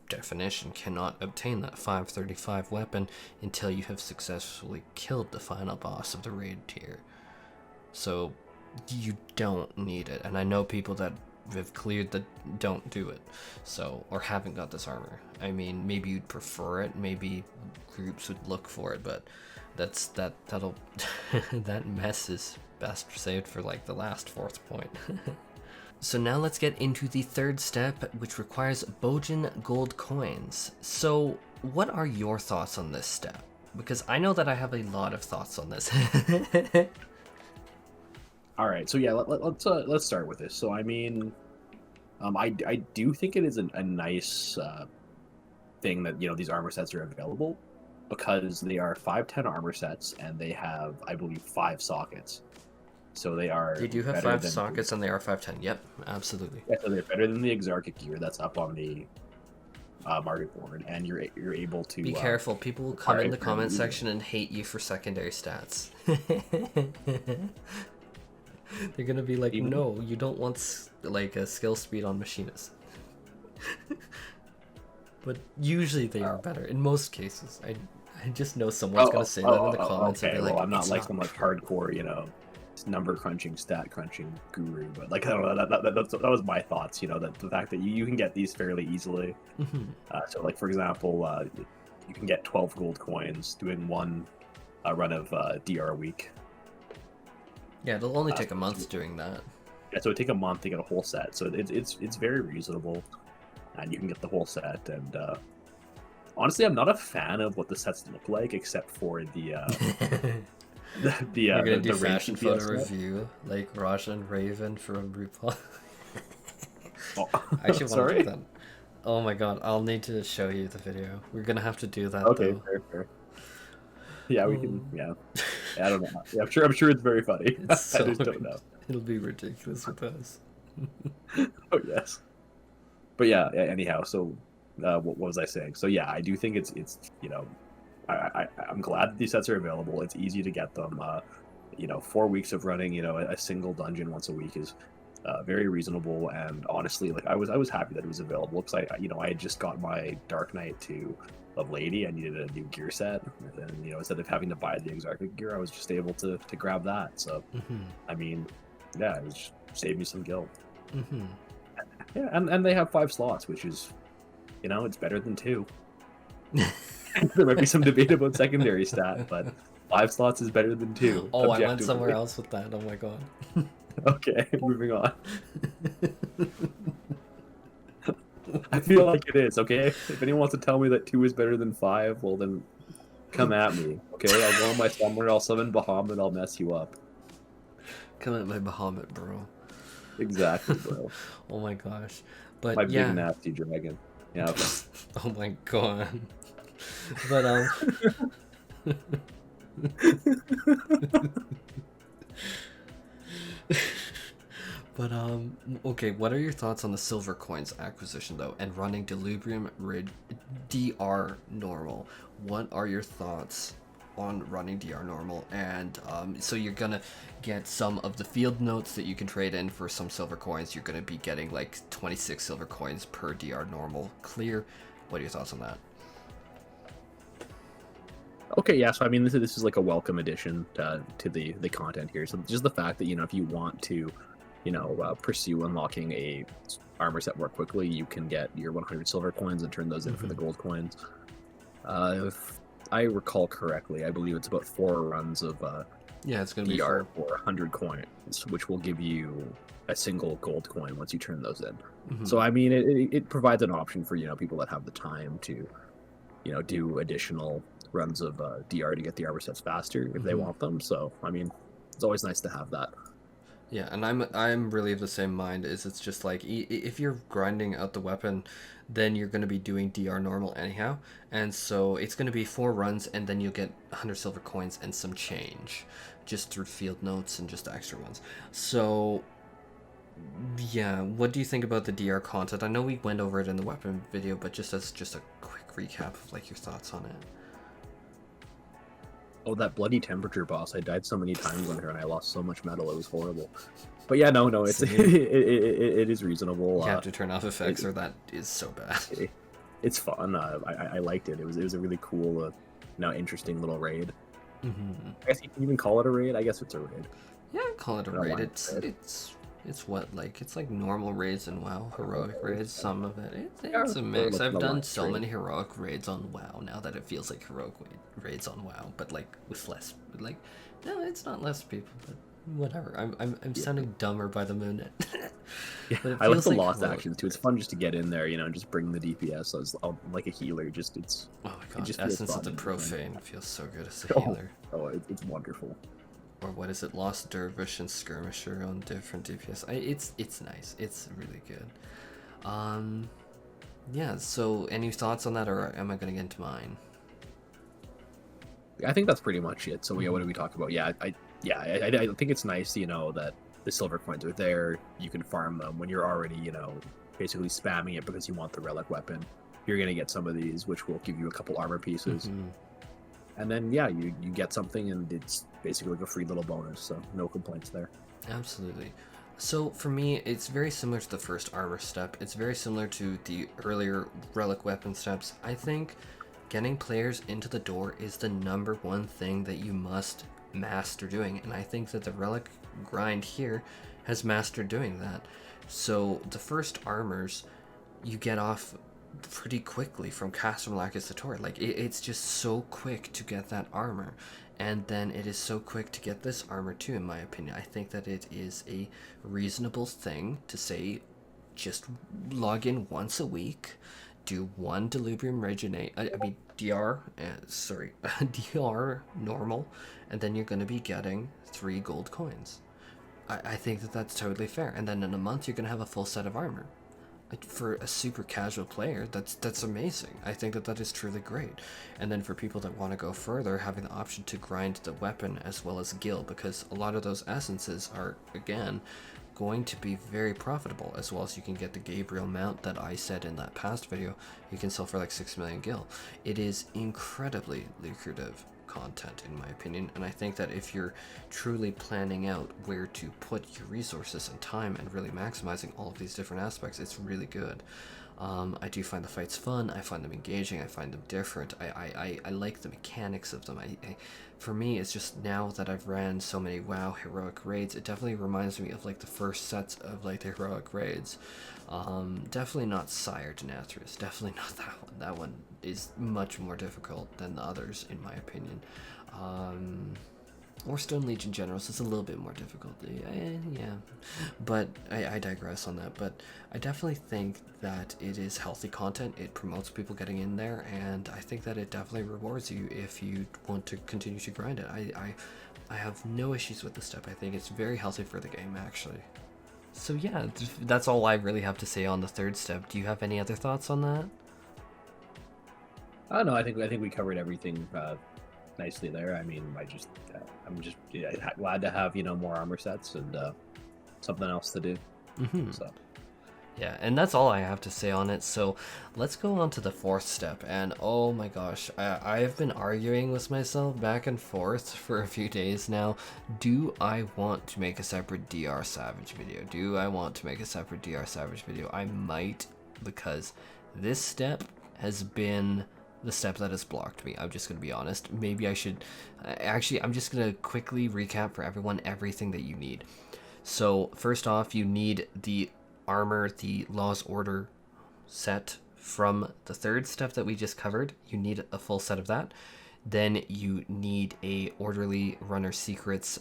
definition cannot obtain that 535 weapon until you have successfully killed the final boss of the raid tier. So you don't need it, and I know people that have cleared that don't do it, so, or haven't got this armor. I mean, maybe you'd prefer it, maybe groups would look for it, but that'll that mess is best saved for like the last 4th point. So now let's get into the 3rd step, which requires Bozjan gold coins. So what are your thoughts on this step? Because I know that I have a lot of thoughts on this. All right, so yeah, let's start with this. So I mean, I do think it is a nice thing that these armor sets are available, because they are 510 armor sets and they have, I believe, 5 sockets. So they are. They do have 5 sockets and they are 510. Yep, absolutely. Yeah, so they're better than the exarch gear that's up on the market board, and you're able to be careful. People will come in the comment section and hate you for secondary stats. They're gonna be like, no, you don't want like a skill speed on machinists. But usually they are better in most cases. I just know someone's gonna say that in the comments. Okay, and be like, I'm not like some like hardcore, number crunching, stat crunching guru, but like, I don't know, that was my thoughts. That the fact that you can get these fairly easily. So like, for example, you can get 12 gold coins doing one run of DR a week. Yeah, it'll only take a month doing that. Yeah, so it'd take a month to get a whole set. So it's very reasonable, and you can get the whole set. And honestly, I'm not a fan of what the sets look like, except for the You're gonna do fashion photo review like Raja and Raven from RuPaul. I actually want to do that. Oh my god, I'll need to show you the video. We're gonna have to do that. Okay, though. fair. Yeah, we can. Yeah, I don't know. Yeah, I'm sure it's very funny. It's so I just don't know. It'll be ridiculous with us. Oh yes. But yeah. Anyhow, so what was I saying? So yeah, I do think it's I'm glad that these sets are available. It's easy to get them. 4 weeks of running, a single dungeon once a week is very reasonable. And honestly, like I was happy that it was available, because I had just got my Dark Knight to Love Lady. I needed a new gear set, and instead of having to buy the exarch gear, I was just able to grab that. So I mean, yeah, it just saved me some guild. Yeah, and they have 5 slots, which is, it's better than 2. There might be some debate about secondary stat, but 5 slots is better than 2. Oh, I went somewhere else with that. Oh my god. Okay, moving on. I feel like it is, okay? If anyone wants to tell me that 2 is better than 5, well then, Come at me, okay? I'll go on my summoner, I'll summon Bahamut, I'll mess you up. Come at my Bahamut, bro. Exactly, bro. Oh my gosh. But My yeah. big nasty dragon. Yeah. Oh my god. But But okay, what are your thoughts on the silver coins acquisition though, and running Delubrium Rid DR normal? What are your thoughts on running DR normal? And so you're gonna get some of the field notes that you can trade in for some silver coins. You're gonna be getting like 26 silver coins per DR normal clear. What are your thoughts on that? Okay, yeah. So I mean, this is like a welcome addition to the content here. So just the fact that if you want to, pursue unlocking a armor set more quickly, you can get your 100 silver coins and turn those in for the gold coins. If I recall correctly, I believe it's about 4 runs of yeah, it's gonna be DR for 100 coins, which will give you a single gold coin once you turn those in. So I mean, it provides an option for people that have the time to do additional runs of DR to get the armor sets faster if they want them. So I mean, it's always nice to have that. Yeah, and I'm really of the same mind. It's just like if you're grinding out the weapon, then you're going to be doing DR normal anyhow, and so it's going to be 4 runs, and then you'll get 100 silver coins and some change, just through field notes and just extra ones. So yeah, what do you think about the DR content? I know we went over it in the weapon video, but just as a quick recap of like your thoughts on it. Oh, that bloody temperature boss! I died so many times on her, and I lost so much metal. It was horrible. But yeah, no, it's it is reasonable. You have to turn off effects, or that is so bad. It's fun. I liked it. It was a really cool, interesting little raid. I guess you can even call it a raid. I guess it's a raid. Yeah, call it a raid. It's what, like, it's like normal raids and WoW, heroic raids, some of it. It's a mix. I've done so many heroic raids on WoW now that it feels like heroic raids on WoW, but like with less, like, no, it's not less people, but whatever. I'm sounding dumber by the moon. Yeah, I like the lost actions too. It's fun just to get in there, and just bring the DPS as like a healer. Just it's. Oh my god! Essence of the Profane feels so good as a healer. Oh, it's wonderful. Or what is it? Lost Dervish and Skirmisher on different DPS. It's nice. It's really good. Yeah. So, any thoughts on that, or am I gonna get into mine? I think that's pretty much it. So yeah, what do we talk about? Yeah, I think it's nice, that the silver coins are there. You can farm them when you're already, basically spamming it because you want the relic weapon. You're gonna get some of these, which will give you a couple armor pieces. And then, yeah, you get something, and it's basically like a free little bonus, so no complaints there. Absolutely. So, for me, it's very similar to the first armor step. It's very similar to the earlier relic weapon steps. I think getting players into the door is the #1 thing that you must master doing, and I think that the relic grind here has mastered doing that. So, the first armors, you get off pretty quickly from Castermalakis to Tor. Like, it's just so quick to get that armor, and then it is so quick to get this armor too, in my opinion. I think that it is a reasonable thing to say, just log in once a week, do 1 Delubrium Regenerate, DR normal, and then you're going to be getting 3 gold coins. I think that that's totally fair, and then in a month you're going to have a full set of armor. For a super casual player, that's amazing. I think that is truly great. And then for people that want to go further, having the option to grind the weapon as well as gil, because a lot of those essences are, again, going to be very profitable, as well as you can get the Gabriel mount that I said in that past video you can sell for like 6 million gil. It is incredibly lucrative content, in my opinion, and I think that if you're truly planning out where to put your resources and time and really maximizing all of these different aspects, it's really good. I do find the fights fun, I find them engaging, I find them different, I like the mechanics of them. For me, it's just now that I've ran so many WoW heroic raids, it definitely reminds me of like the first sets of like the heroic raids. Definitely not Sire Denathrius, definitely not that one. That one is much more difficult than the others, in my opinion. Or Stone Legion Generals is a little bit more difficult. Yeah, but I digress on that. But I definitely think that it is healthy content. It promotes people getting in there, and I think that it definitely rewards you if you want to continue to grind it. I have no issues with this step. I think it's very healthy for the game, actually. So yeah, that's all I really have to say on the third step. Do you have any other thoughts on that? I don't know. I think we covered everything nicely there. I mean, I'm just glad to have more armor sets and something else to do. So yeah, and that's all I have to say on it. So let's go on to the fourth step. And oh my gosh, I have been arguing with myself back and forth for a few days now. Do I want to make a separate DR Savage video? Do I want to make a separate DR Savage video? I might, because this step has been the step that has blocked me. I'm just going to be honest. Maybe I should... Actually, I'm just going to quickly recap for everyone everything that you need. So, first off, you need the armor, the Law's Order set from the third step that we just covered. You need a full set of that. Then you need a Orderly Runner Secrets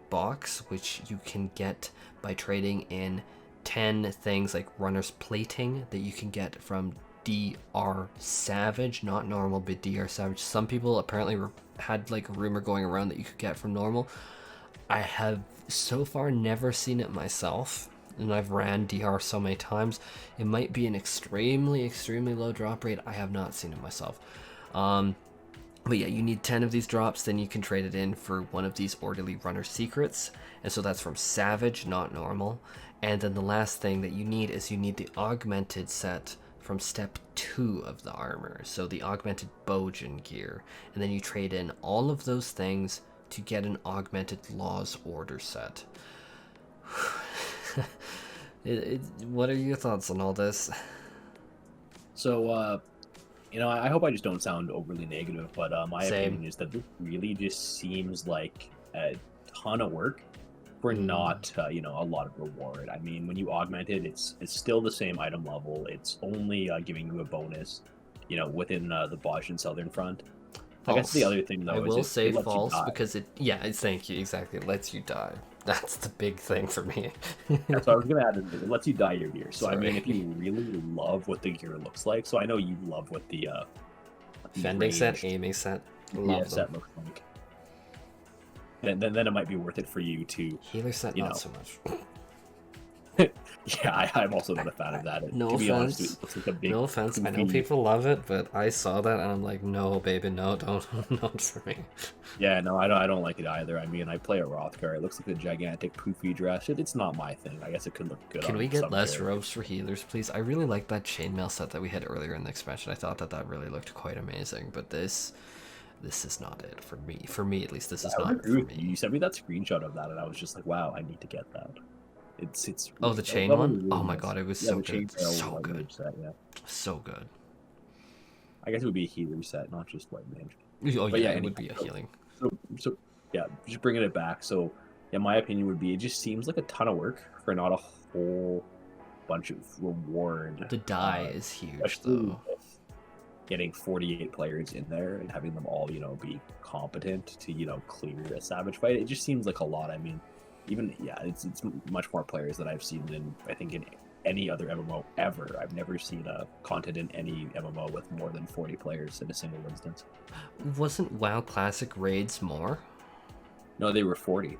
box, which you can get by trading in 10 things like Runner's Plating that you can get from DR Savage, not normal, but DR Savage. Some people apparently had like a rumor going around that you could get from normal. I have so far never seen it myself, and I've ran DR so many times. It might be an extremely low drop rate. I have not seen it myself. But yeah, you need 10 of these drops, then you can trade it in for one of these Orderly Runner Secrets, and so that's from Savage, not normal. And then the last thing that you need is you need the Augmented set from step 2 of the armor, so the Augmented Bozjan gear, and then you trade in all of those things to get an Augmented Law's Order set. What are your thoughts on all this? So, I hope I just don't sound overly negative, but my opinion is that this really just seems like a ton of work for not, a lot of reward. I mean, when you augment it, it's still the same item level. It's only giving you a bonus, within the Bozjan Southern Front. False. I guess the other thing, though, I will is say false because thank you, exactly. It lets you die. That's the big thing for me. So I was gonna add it lets you dye your gear. So Sorry. I mean, if you really love what the gear looks like, so I know you love what the Fending set, aiming set, love them. Set looks like. Then it might be worth it for you to healer set, not so much. Yeah, I'm also not a fan of that. No to be offense. honest, it looks like a big, no offense. I know people love it, but I saw that and I'm like, no, baby, no, don't, not for me. Yeah, no, I don't like it either. I mean, I play a Rothgar. It looks like a gigantic poofy dress. It's not my thing. I guess it could look good. Can we get less robes for healers, please? I really like that chainmail set that we had earlier in the expansion. I thought that really looked quite amazing, but this is not it for me. For me, at least, this is not it for me. You sent me that screenshot of that, and I was just like, wow, I need to get that. It's oh, the chain one? Oh my god, it was so good. So good. Set, yeah. So good. I guess it would be a healer set, not just white mage. Oh yeah, it would be a healing. So yeah, just bringing it back. So yeah, my opinion would be it just seems like a ton of work for not a whole bunch of reward. The die is huge though. Getting 48 players in there and having them all, be competent to, clear a savage fight. It just seems like a lot. I mean, it's much more players than I've seen in, I think, in any other MMO ever. I've never seen a content in any MMO with more than 40 players in a single instance. Wasn't WoW Classic raids more? No, they were 40.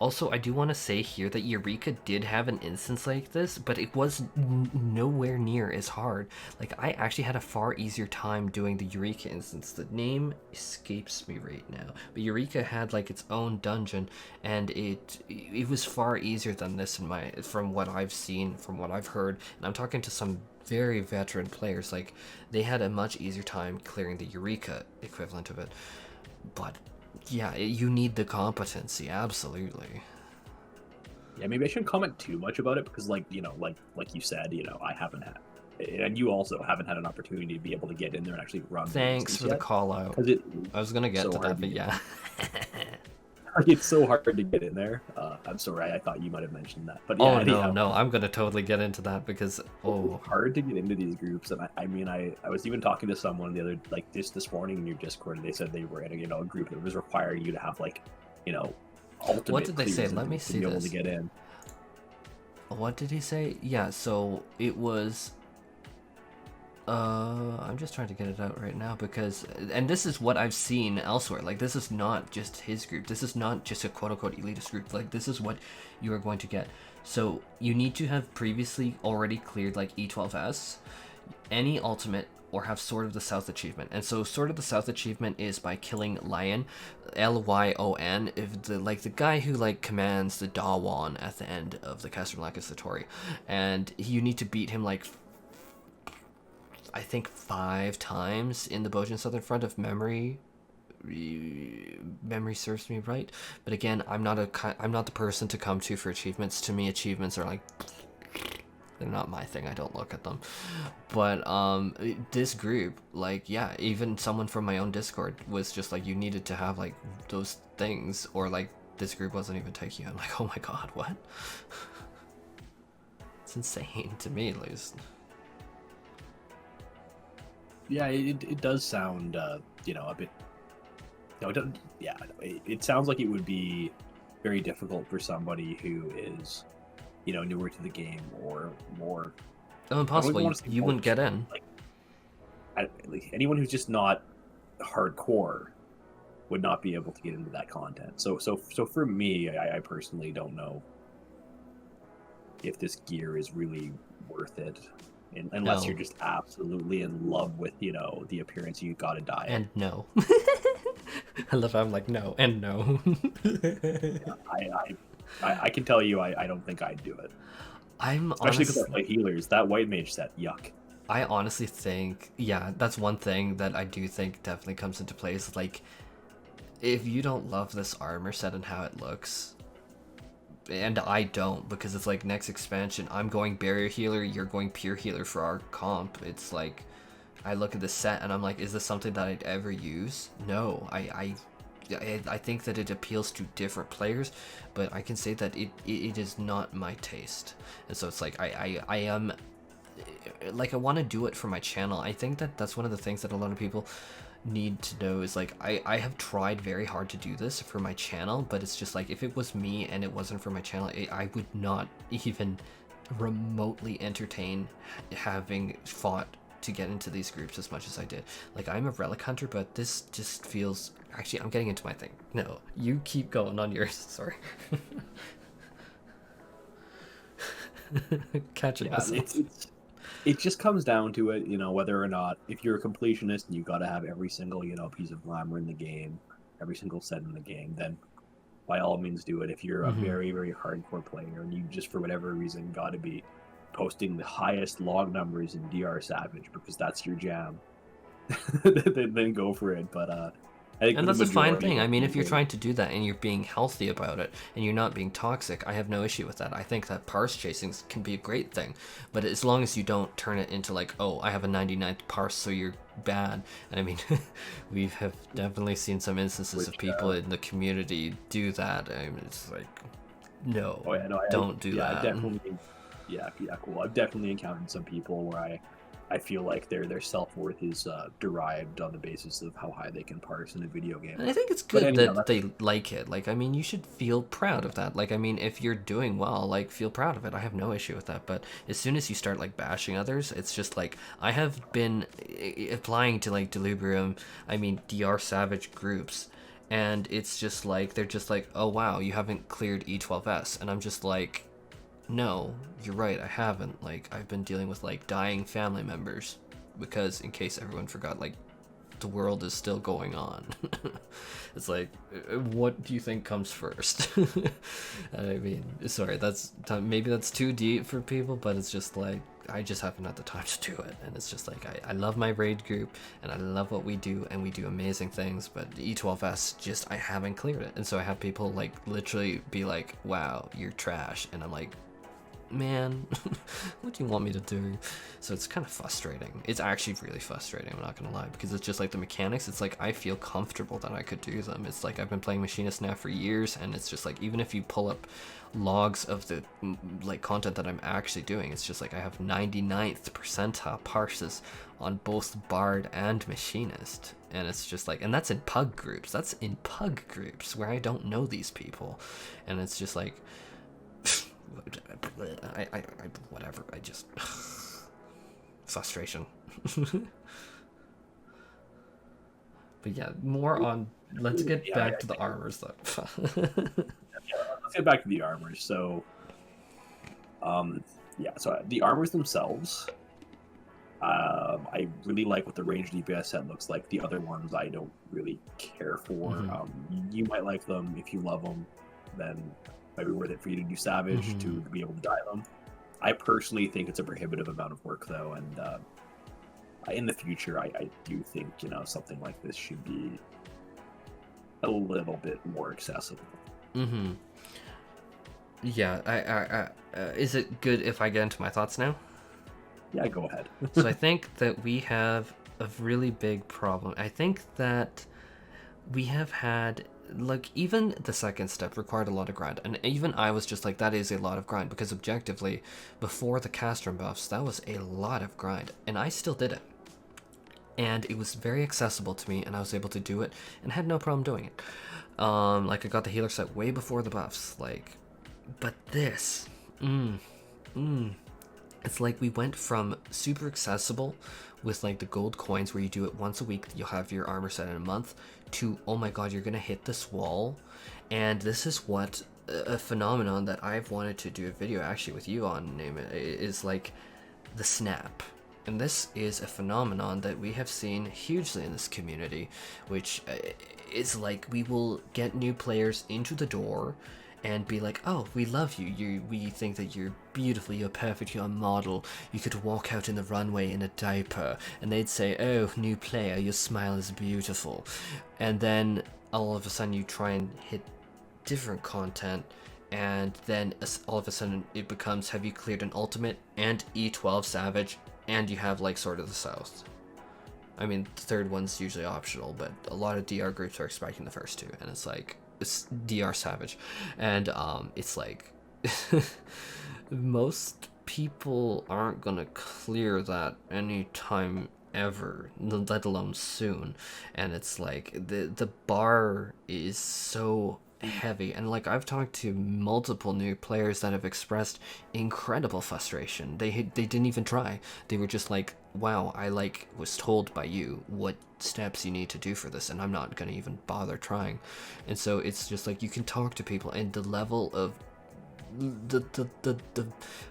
Also, I do want to say here that Eureka did have an instance like this, but it was nowhere near as hard. Like, I actually had a far easier time doing the Eureka instance. The name escapes me right now. But Eureka had, like, its own dungeon, and it was far easier than this from what I've seen, from what I've heard. And I'm talking to some very veteran players. Like, they had a much easier time clearing the Eureka equivalent of it. But yeah, you need the competency, absolutely. Yeah, maybe I shouldn't comment too much about it because, like you said, I haven't had, and you also haven't had an opportunity to be able to get in there and actually run. Thanks for the call out. I was gonna get to that, but yeah. It's so hard to get in there. I'm sorry, I thought you might have mentioned that. But yeah, no, I'm gonna totally get into that because it's hard to get into these groups. And I was even talking to someone the other this morning in your Discord, and they said they were in a group that was requiring you to have you know, ultimate What did they say? clears Let me to see be able this. to get in. What did he say? Yeah, so it was... I'm just trying to get it out right now because... And this is what I've seen elsewhere. Like, this is not just his group. This is not just a quote-unquote elitist group. Like, this is what you are going to get. So, you need to have previously already cleared, like, E12S, any ultimate, or have Sword of the South achievement. And so Sword of the South achievement is by killing Lyon, Lyon, if the guy who like commands the Dawan at the end of the Casablanca Satori. And you need to beat him like I think 5 times in the Bozjan Southern Front if memory serves me right. But again, I'm not the person to come to for achievements. To me, achievements are like, they're not my thing. I don't look at them. But this group, like, yeah, even someone from my own Discord was just like, you needed to have like those things, or like this group wasn't even taking you. I'm like, oh my god, what? It's insane to me, at least. Yeah, it does sound, you know, a bit. No, it sounds like it would be very difficult for somebody who is, you know, newer to the game or more. Oh, impossible. You wouldn't get in. Like anyone who's just not hardcore would not be able to get into that content. So for me, I personally don't know if this gear is really worth it, unless you're just absolutely in love with, you know, the appearance. You gotta die. And no. I love how I'm like, no and no. I can tell you, I don't think I'd do it. Especially because I play healers. That white mage set, yuck. I honestly think, yeah, that's one thing that I do think definitely comes into place. Like, if you don't love this armor set and how it looks, and I don't, because it's like next expansion, I'm going barrier healer, you're going pure healer for our comp. It's like, I look at the set and I'm like, is this something that I'd ever use? No, I think that it appeals to different players, but I can say that it is not my taste. And so it's like, I am, like, I want to do it for my channel. I think that that's one of the things that a lot of people need to know is like, I have tried very hard to do this for my channel, but it's just like, if it was me and it wasn't for my channel, I would not even remotely entertain having fought to get into these groups as much as I did. Like, I'm a relic hunter, but this just feels... Actually, I'm getting into my thing. No, you keep going on yours. Sorry. Catching myself. It just comes down to it, you know, whether or not, if you're a completionist and you got to have every single, you know, piece of glamour in the game, every single set in the game, then by all means do it. If you're a very, very hardcore player and you just for whatever reason got to be posting the highest log numbers in DR Savage because that's your jam, then go for it. But I think and that's a fine thing. I mean, if you're trying to do that and you're being healthy about it and you're not being toxic, I have no issue with that. I think that parse chasing can be a great thing, but as long as you don't turn it into like, oh, I have a 99th parse, so you're bad. And I mean, we have definitely seen some instances of people in the community do that. I mean, it's like, no, don't do that. Cool. I've definitely encountered some people where I feel like their self-worth is derived on the basis of how high they can parse in a video game. And I think it's good that they like it. Like, I mean, you should feel proud of that. Like, I mean, if you're doing well, like, feel proud of it. I have no issue with that. But as soon as you start, like, bashing others, it's just like, I have been applying to, like, Delubrium, DR Savage groups, and it's just like, they're just like, oh, wow, you haven't cleared E12S. And I'm just like, no, you're right, I haven't. Like, I've been dealing with, like, dying family members, because, in case everyone forgot, like, the world is still going on. It's like, what do you think comes first? I mean, sorry, maybe that's too deep for people, but it's just like, I just haven't had the time to do it. And it's just like, I love my raid group, and I love what we do, and we do amazing things, but E12S, I haven't cleared it. And so I have people, like, literally be like, wow, you're trash. And I'm like, man, what do you want me to do? So it's kind of frustrating. It's actually really frustrating, I'm not gonna lie, because it's just like the mechanics, it's like I feel comfortable that I could do them. It's like I've been playing Machinist now for years, and it's just like even if you pull up logs of the like content that I'm actually doing, it's just like I have 99th percentile parses on both Bard and Machinist, and it's just like, and that's in pug groups. That's in pug groups where I don't know these people, and it's just like whatever, I just frustration. But yeah, more on, let's get back to the armors though. Let's get back to the armors. So so the armors themselves, I really like what the range DPS set looks like. The other ones I don't really care for. You might like them. If you love them, then it might be worth it for you to do Savage to be able to dye them. I personally think it's a prohibitive amount of work, though, and in the future, I do think, you know, something like this should be a little bit more accessible. Yeah, is it good if I get into my thoughts now? Yeah, go ahead. So I think that we have a really big problem. I think that we have had, like, even the second step required a lot of grind, and even I was just like, that is a lot of grind, because objectively, before the Castrum buffs, that was a lot of grind, and I still did it. And it was very accessible to me, and I was able to do it, and had no problem doing it. Like, I got the healer set way before the buffs, like, but this, it's like we went from super accessible with like the gold coins where you do it once a week, you'll have your armor set in a month, to, oh my god, you're gonna hit this wall. And this is what a phenomenon that I've wanted to do a video actually with you on, Neymett, is like the snap. And this is a phenomenon that we have seen hugely in this community, which is like we will get new players into the door and be like, oh, we love you, we think that you're beautiful, you're perfect, you're a model, you could walk out in the runway in a diaper. And they'd say, oh, new player, your smile is beautiful. And then all of a sudden you try and hit different content, and then all of a sudden it becomes, have you cleared an ultimate and E12 Savage, and you have like Sword of the South. I mean, the third one's usually optional, but a lot of DR groups are expecting the first two, and it's like, it's DR Savage, and it's like most people aren't gonna clear that anytime ever, let alone soon. And it's like the bar is so heavy, and like I've talked to multiple new players that have expressed incredible frustration. They didn't even try. They were just like, wow, I like was told by you what steps you need to do for this, and I'm not gonna even bother trying. And so it's just like you can talk to people, and the level of the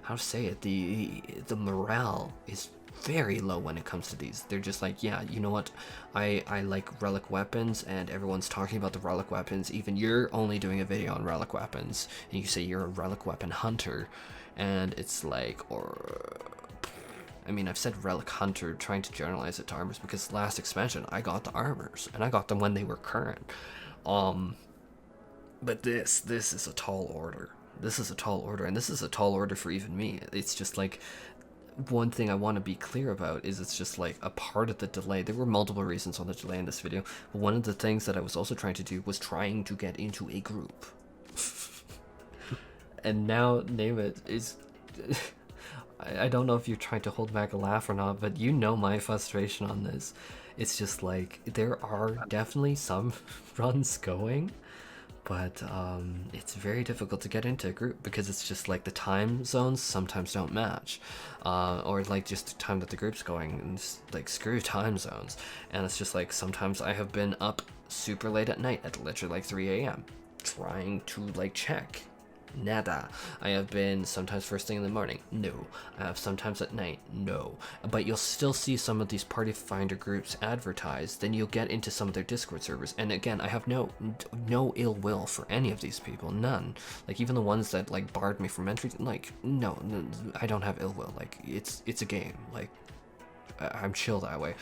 how to say it, the morale is very low when it comes to these. They're just like, yeah, you know what, I like relic weapons, and everyone's talking about the relic weapons. Even you're only doing a video on relic weapons, and you say you're a relic weapon hunter, and it's like, or I mean, I've said relic hunter trying to generalize it to armors, because last expansion I got the armors, and I got them when they were current. But this is a tall order. This is a tall order, and this is a tall order for even me. It's just like, one thing I want to be clear about is it's just like a part of the delay. There were multiple reasons on the delay in this video, but one of the things that I was also trying to do was trying to get into a group. And now, Neymett, is I don't know if you're trying to hold back a laugh or not, but you know my frustration on this. It's just like, there are definitely some runs going, but it's very difficult to get into a group, because it's just like the time zones sometimes don't match, or like just the time that the group's going, and it's like, screw time zones. And it's just like, sometimes I have been up super late at night at literally like 3 a.m. trying to like check. Nada. I have been sometimes first thing in the morning. No. I have sometimes at night. No. But you'll still see some of these party finder groups advertised. Then you'll get into some of their Discord servers. And again, I have no ill will for any of these people. None. Like, even the ones that like barred me from entry. Like, no, I don't have ill will. Like, it's a game. Like, I'm chill that way.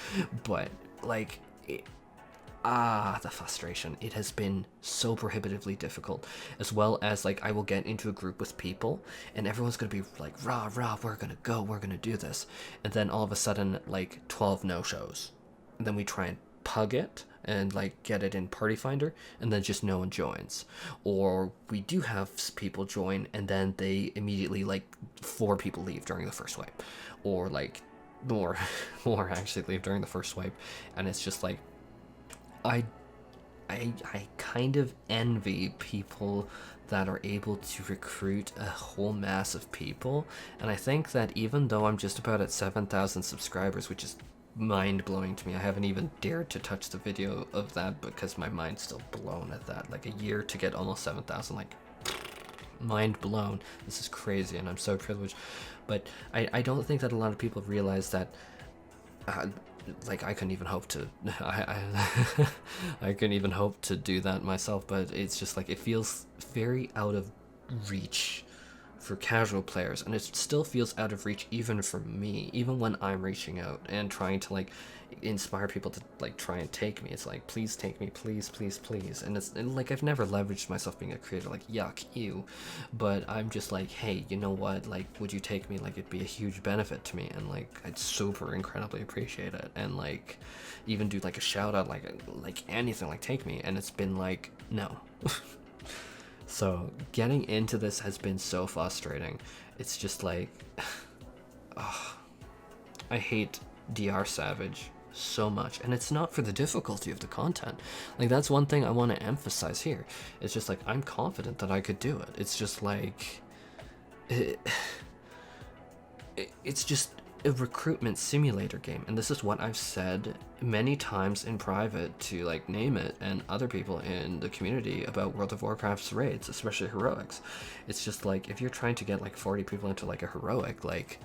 But like, the frustration. It has been so prohibitively difficult, as well as like I will get into a group with people and everyone's gonna be like, rah rah, we're gonna do this, and then all of a sudden like 12 no-shows, and then we try and pug it and like get it in Party Finder, and then just no one joins. Or we do have people join and then they immediately, like 4 people leave during the first swipe, or like more actually leave during the first swipe, and it's just like I kind of envy people that are able to recruit a whole mass of people. And I think that even though I'm just about at 7,000 subscribers, which is mind-blowing to me, I haven't even dared to touch the video of that because my mind's still blown at that. Like, a year to get almost 7,000, like, mind blown. This is crazy, and I'm so privileged. But I don't think that a lot of people realize that like I couldn't even hope to I couldn't even hope to do that myself. But it's just like, it feels very out of reach for casual players, and it still feels out of reach even for me, even when I'm reaching out and trying to like inspire people to like try and take me. It's like, please take me, please, please, please. And it's like, I've never leveraged myself being a creator, like, yuck, ew, but I'm just like, hey, you know what, like, would you take me? Like, it'd be a huge benefit to me, and like I'd super incredibly appreciate it, and like even do like a shout out, like anything, like take me. And it's been like, no. So getting into this has been so frustrating. It's just like, oh, I hate DR Savage so much, and it's not for the difficulty of the content. Like, that's one thing I want to emphasize here. It's just like, I'm confident that I could do it. It's just like, it's just a recruitment simulator game, and this is what I've said many times in private to like Neymett and other people in the community about World of Warcraft's raids, especially heroics. It's just like, if you're trying to get like 40 people into like a heroic, like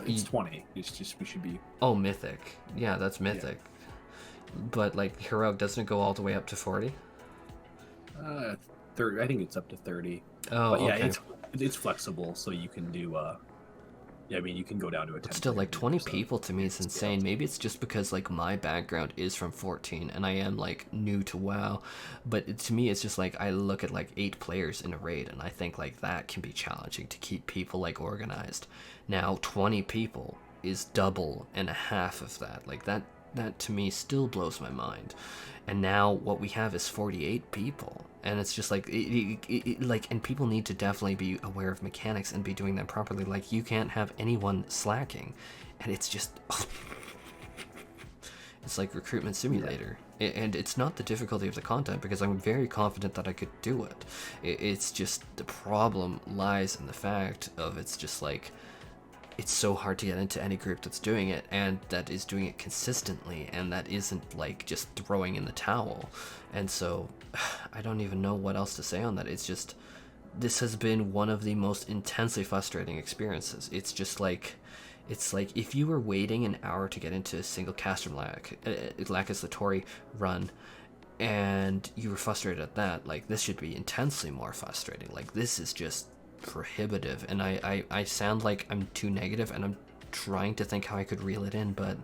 it's 20. It's just, we should be. Oh, mythic. Yeah, that's mythic. Yeah. But like heroic, doesn't it go all the way up to 40? 30. I think it's up to 30. Oh, but yeah, okay. It's flexible, so you can do. Yeah, I mean, you can go down to a 10. But still, like 20 people to me is insane. Maybe it's just because like my background is from 14 and I am like new to WoW, but to me it's just like, I look at like 8 players in a raid and I think like that can be challenging to keep people like organized. Now 20 people is double and a half of that. Like that to me still blows my mind. And now what we have is 48 people, and it's just like, like, and people need to definitely be aware of mechanics and be doing them properly. Like, you can't have anyone slacking, and it's just, it's like recruitment simulator. And it's not the difficulty of the content, because I'm very confident that I could do it. It's just, the problem lies in the fact of, it's just like, it's so hard to get into any group that's doing it, and that is doing it consistently, and that isn't like just throwing in the towel. And so I don't even know what else to say on that. It's just, this has been one of the most intensely frustrating experiences. It's just like, it's like if you were waiting an hour to get into a single caster Lacus Latori run, and you were frustrated at that, like, this should be intensely more frustrating. Like, this is just prohibitive, and I sound like I'm too negative, and I'm trying to think how I could reel it in, but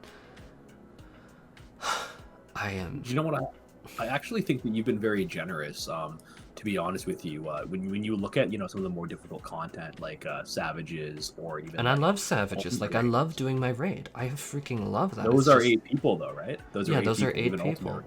I am. You know what, I actually think that you've been very generous, to be honest with you. When you look at, you know, some of the more difficult content, like Savages, or even, and like, I love Savages, like, I love doing my raid. I freaking love that. Those are 8 people though, right? Those are 8 people.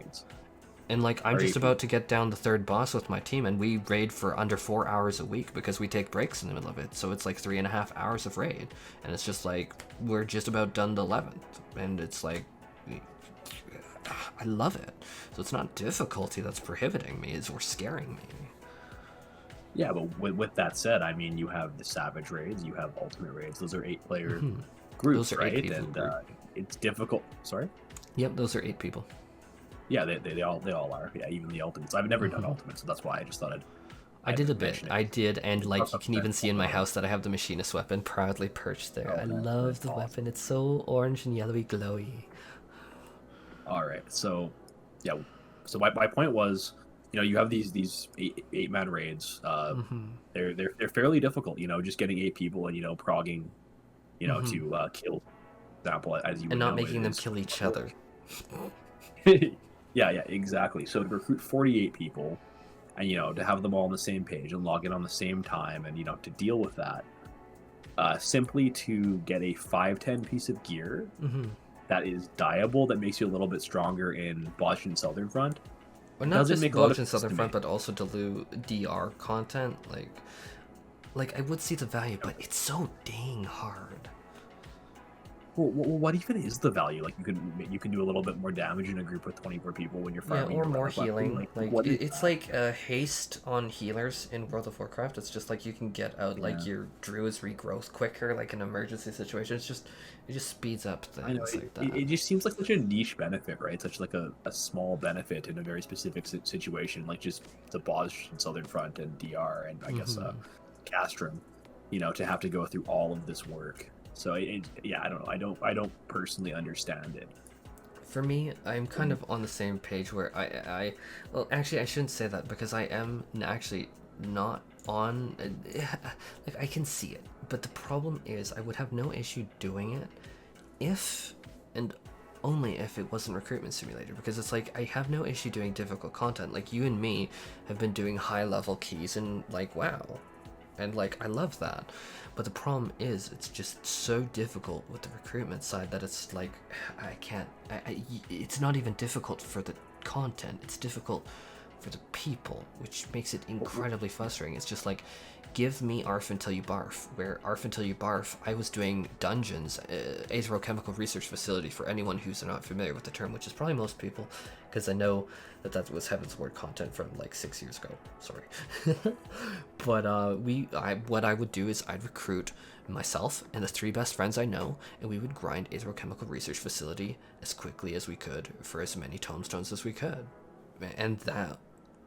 And like, I'm just about to get down the 3rd boss with my team, and we raid for under 4 hours a week because we take breaks in the middle of it. So it's like 3.5 hours of raid, and it's just like, we're just about done the 11th, and it's like, I love it. So it's not difficulty that's prohibiting me, or scaring me. Yeah, but with that said, I mean, you have the Savage raids, you have Ultimate raids. Those are 8-player groups, those are right? 8 people And it's difficult. Sorry. Yep, those are 8 people. Yeah, they all are. Yeah, even the Ultimates. I've never done Ultimates, so that's why I just thought I did a bit. I did, and like, you can even see in my house that I have the Machinist weapon proudly perched there. I love the weapon. It's so orange and yellowy glowy. All right, so yeah, so my point was, you know, you have these 8-man raids. They're fairly difficult. You know, just getting 8 people and, you know, progging, you know, to kill, for example, as you and not making them kill each other. Yeah, yeah, exactly. So to recruit 48 people, and to have them all on the same page and log in on the same time, and to deal with that, simply to get a 510 piece of gear Mm-hmm. that is dyeable, that makes you a little bit stronger in Bozjan Southern Front, Or not doesn't just make a lot of Bozjan sense Southern to me. Front, but also DR content. Like I would see the value, but it's so dang hard. Well, what even is the value? Like you can do a little bit more damage in a group with 24 people when you're Yeah, farming or your more relic weapon. healing. Like what is It's that? like a haste on healers in World of Warcraft. It's just like you can get out Yeah. like your druid's regrowth quicker, like in emergency situations. It just speeds up I know things like it that. just seems like such a niche benefit, right? Such like a small benefit in a very specific situation, like just the Bosch and Southern Front and DR and I guess Mm-hmm. Castrum, to have to go through all of this work. So yeah, I don't know. I don't personally understand it. For me, I'm kind of on the same page where well, actually, I shouldn't say that because I am actually not on. Like, I can see it, but the problem is, I would have no issue doing it if and only if it wasn't Recruitment Simulator, because it's like I have no issue doing difficult content. Like, you and me have been doing high level keys and like, wow, and like I love that. But the problem is it's just so difficult with the recruitment side that it's like I can't it's not even difficult for the content, it's difficult for the people, which makes it incredibly frustrating. It's just like, give me ARF until you barf. Where ARF until you barf, I was doing dungeons, Azerochemical Research Facility, for anyone who's not familiar with the term, which is probably most people, because I know that was Heaven's Word content from like 6 years ago. Sorry. But what I would do is I'd recruit myself and the 3 best friends I know, and we would grind Azerochemical Research Facility as quickly as we could for as many tomestones as we could. And that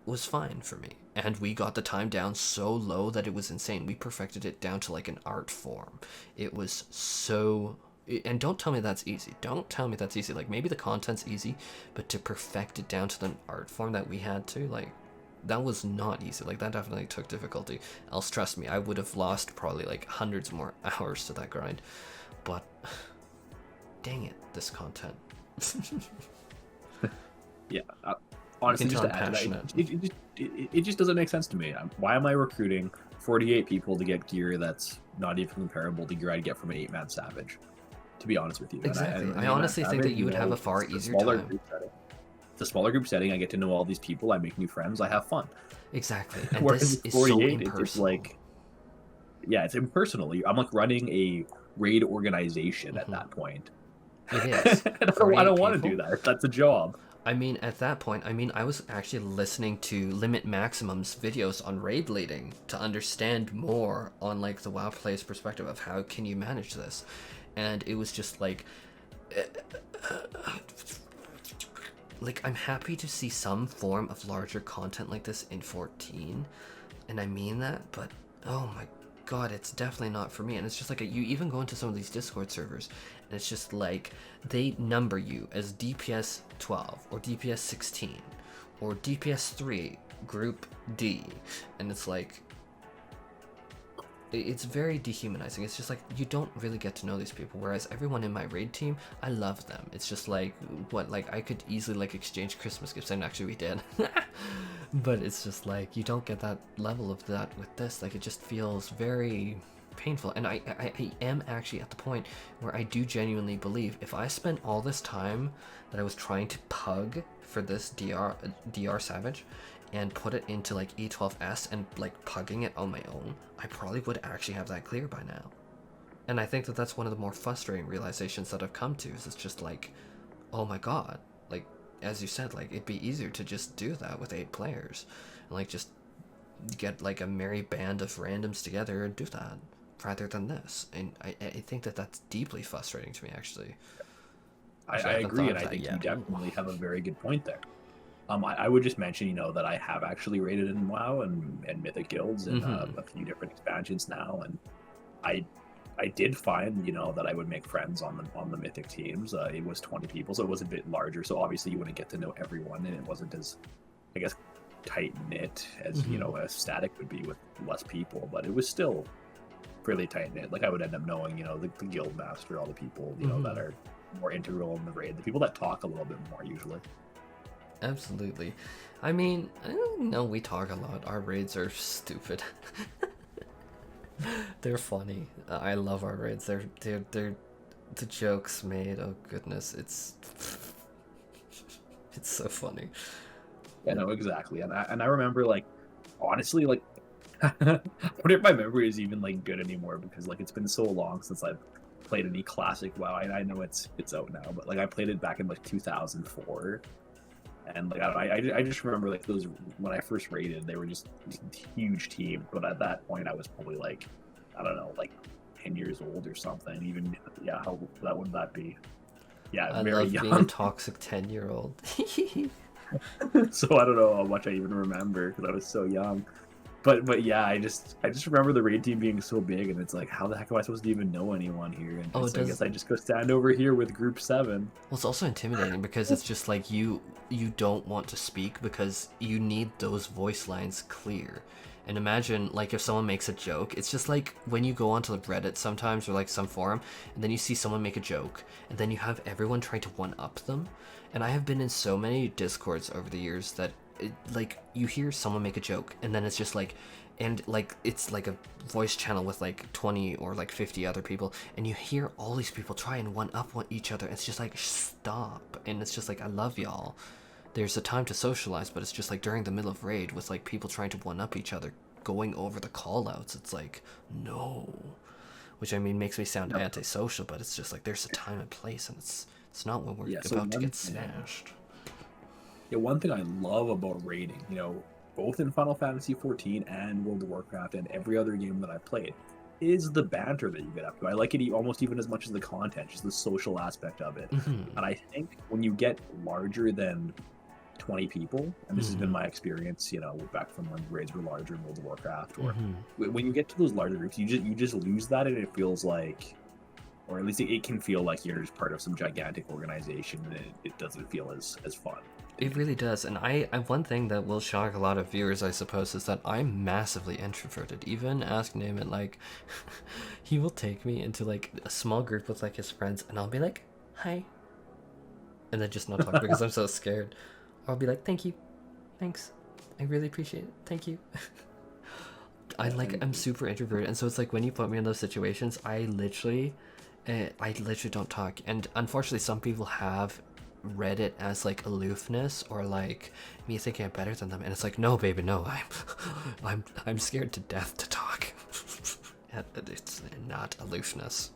was fine for me. And we got the time down so low that it was insane. We perfected it down to like an art form. It was so... And don't tell me that's easy. Don't tell me that's easy. Like, maybe the content's easy, but to perfect it down to the art form that we had to, like, that was not easy. Like, that definitely took difficulty. Else, trust me, I would have lost probably like hundreds more hours to that grind. But dang it, this content. Yeah, honestly, just to add to that, it just doesn't make sense to me. Why am I recruiting 48 people to get gear that's not even comparable to gear I'd get from an 8-man Savage? To be honest with you, Exactly. and I honestly think that you would have a far easier time. It's a smaller group setting. I get to know all these people. I make new friends. I have fun. Exactly. And Whereas this is so 48, impersonal. it's like, yeah, it's impersonal. I'm like running a raid organization at that point. It is. I don't want to do that. That's a job. I mean, at that point, I was actually listening to Limit Maximum's videos on raid leading to understand more on like the WoW player's perspective of how can you manage this. And it was just like I'm happy to see some form of larger content like this in 14, and I mean that, but oh my god, it's definitely not for me. And it's just like you even go into some of these Discord servers, and it's just like they number you as DPS 12 or DPS 16 or DPS 3 group D, and it's like it's very dehumanizing. It's just like you don't really get to know these people, whereas everyone in my raid team, I love them. It's just like what, like I could easily like exchange Christmas gifts, and actually we did. But it's just like you don't get that level of that with this. Like, it just feels very painful. And I am actually at the point where I do genuinely believe if I spent all this time that I was trying to pug for this DR Savage and put it into like E12S and like pugging it on my own, I probably would actually have that clear by now. And I think that that's one of the more frustrating realizations that I've come to, is it's just like, oh my god, like, as you said, like, it'd be easier to just do that with 8 players and like just get like a merry band of randoms together and do that rather than this. And I think that that's deeply frustrating to me, actually. I agree, and I think you definitely have a very good point there. I would just mention, that I have actually raided in WoW and Mythic guilds and a few different expansions now, and I did find, that I would make friends on the Mythic teams. It was 20 people, so it was a bit larger. So obviously you wouldn't get to know everyone, and it wasn't as, I guess, tight knit as a static would be with less people. But it was still fairly tight knit. Like, I would end up knowing, the guild master, all the people, that are more integral in the raid, the people that talk a little bit more usually. Absolutely. I mean, no, we talk a lot. Our raids are stupid. They're funny. I love our raids. They're the jokes made. Oh goodness, it's so funny. Yeah, no, exactly. And I remember, like, honestly, like, I wonder if my memory is even like good anymore, because like it's been so long since I've played any classic WoW. I know it's out now, but like I played it back in like 2004, and like I just remember like those when I first raided, they were just huge teams. But at that point, I was probably like, I don't know, like 10 years old or something. Even, yeah, how that would that be? Yeah, I very love being a young. toxic 10-year-old. So I don't know how much I even remember because I was so young. But yeah, I just remember the raid team being so big, and it's like, how the heck am I supposed to even know anyone here? And Oh, it so I does. guess I just go stand over here with group 7. Well, it's also intimidating because it's just like you don't want to speak because you need those voice lines clear. And imagine like if someone makes a joke, it's just like when you go onto Reddit sometimes or like some forum, and then you see someone make a joke, and then you have everyone trying to one up them. And I have been in so many discords over the years that like you hear someone make a joke, and then it's just like, and like it's like a voice channel with like 20 or like 50 other people, and you hear all these people try and one up each other. It's just like, stop. And it's just like, I love y'all. There's a time to socialize, but it's just like during the middle of raid with like people trying to one up each other, going over the callouts. It's like, no. Which I mean makes me sound antisocial, but it's just like there's a time and place, and it's not when we're Yeah, so about to one get thing, smashed. yeah, one thing I love about raiding, both in Final Fantasy 14 and World of Warcraft and every other game that I played, is the banter that you get up to. I like it almost even as much as the content, just the social aspect of it. Mm-hmm. And I think when you get larger than 20 people, and this has been Mm-hmm. my experience, back from when raids were larger in World of Warcraft, or Mm-hmm. when you get to those larger groups, you just lose that, and it feels like, or at least it can feel like you're just part of some gigantic organization, and it doesn't feel as fun to It me. really does, and I one thing that will shock a lot of viewers, I suppose, is that I'm massively introverted. Even ask Neymett, like, he will take me into like a small group with like his friends, and I'll be like, "Hi," and then just not talk because I'm so scared. I'll be like, "Thank you, thanks, I really appreciate it, thank you." I'm super introverted, and so it's like when you put me in those situations, I literally don't talk. And unfortunately, some people have read it as like aloofness or like me thinking I'm better than them, and it's like, no, baby, no, I'm scared to death to talk. It's not aloofness.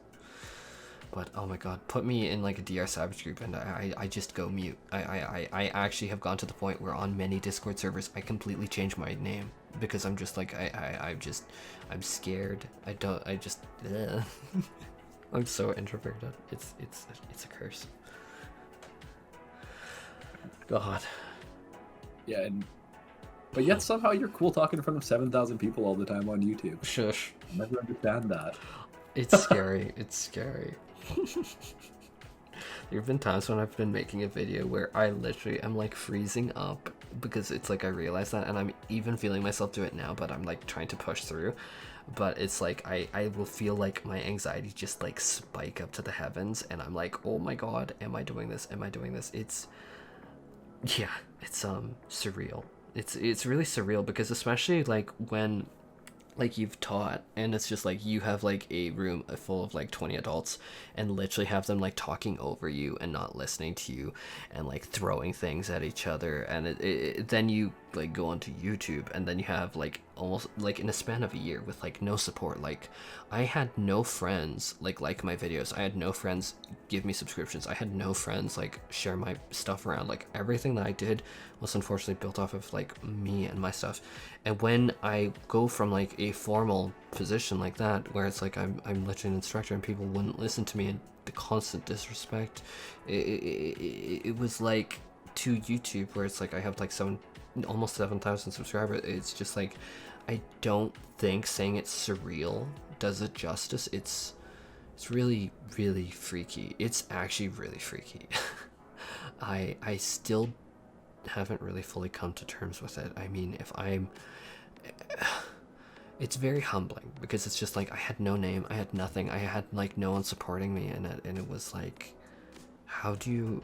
But oh my god, put me in like a DR Savage group and I just go mute. I actually have gone to the point where on many Discord servers I completely change my name because I'm just like I'm scared. Ugh. I'm so introverted. It's a curse. God. Yeah, but yet somehow you're cool talking in front of 7,000 people all the time on YouTube. Shush. I'll never understand that. It's scary. It's scary. There have been times when I've been making a video where I literally am like freezing up because it's like I realize that, and I'm even feeling myself do it now, but I'm like trying to push through. But it's like I will feel like my anxiety just like spike up to the heavens, and I'm like, oh my god, am I doing this? Am I doing this? It's surreal. It's really surreal because especially like when like you've taught and it's just like you have like a room full of like 20 adults and literally have them like talking over you and not listening to you and like throwing things at each other, and then you like go onto YouTube and then you have like almost like in a span of a year with like no support. Like I had no friends like my videos, I had no friends give me subscriptions, I had no friends like share my stuff around. Like everything that I did was unfortunately built off of like me and my stuff. And when I go from like a formal position like that where it's like I'm literally an instructor and people wouldn't listen to me and the constant disrespect, it was like to YouTube where it's like I have like almost 7,000 subscribers. It's just like I don't think saying it's surreal does it justice. It's really, really freaky. It's actually really freaky. I still haven't really fully come to terms with it. I mean, it's very humbling because it's just like I had no name, I had nothing, I had like no one supporting me in it, and it was like, how do you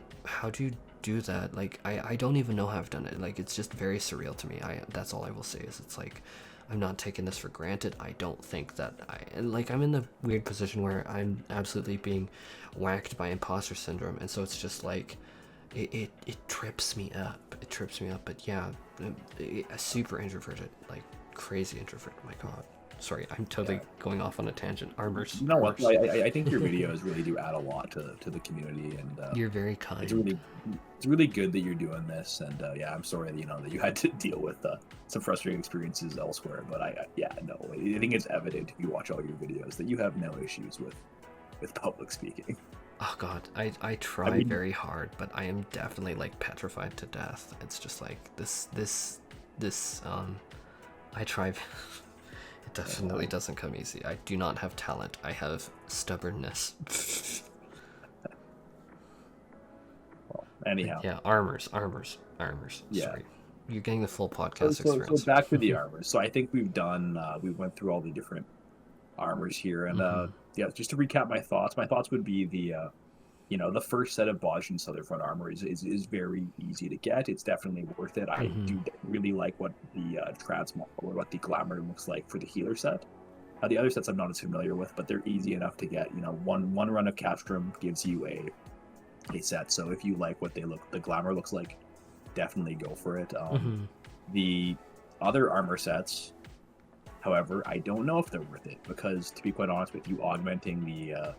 do that. Like, I don't even know how I've done it. Like, it's just very surreal to me. That's all I will say is it's like, I'm not taking this for granted. I don't think that I'm in the weird position where I'm absolutely being whacked by imposter syndrome, and so it's just like, it trips me up. It trips me up. But yeah, a super introverted, like crazy introvert. My God. Sorry, I'm totally going off on a tangent. Armors. You know what? I think your videos really do add a lot to the community, and you're very kind. It's really good that you're doing this, and yeah, I'm sorry that that you had to deal with some frustrating experiences elsewhere. But I think it's evident if you watch all your videos that you have no issues with public speaking. Oh God, I try very hard, but I am definitely like petrified to death. It's just like this I try. It definitely doesn't come easy. I do not have talent. I have stubbornness. Well, anyhow. Yeah, armors. Yeah. Sorry. You're getting the full podcast experience. So back to the armors. So I think we went through all the different armors here, and yeah, just to recap my thoughts would be the first set of Bozjan Southern Front armor is very easy to get. It's definitely worth it. I do really like what the transmog or what the glamour looks like for the healer set. The other sets I'm not as familiar with, but they're easy enough to get. One run of Capstrom gives you a set. So if you like what the glamour looks like, definitely go for it. The other armor sets, however, I don't know if they're worth it, because to be quite honest with you, augmenting the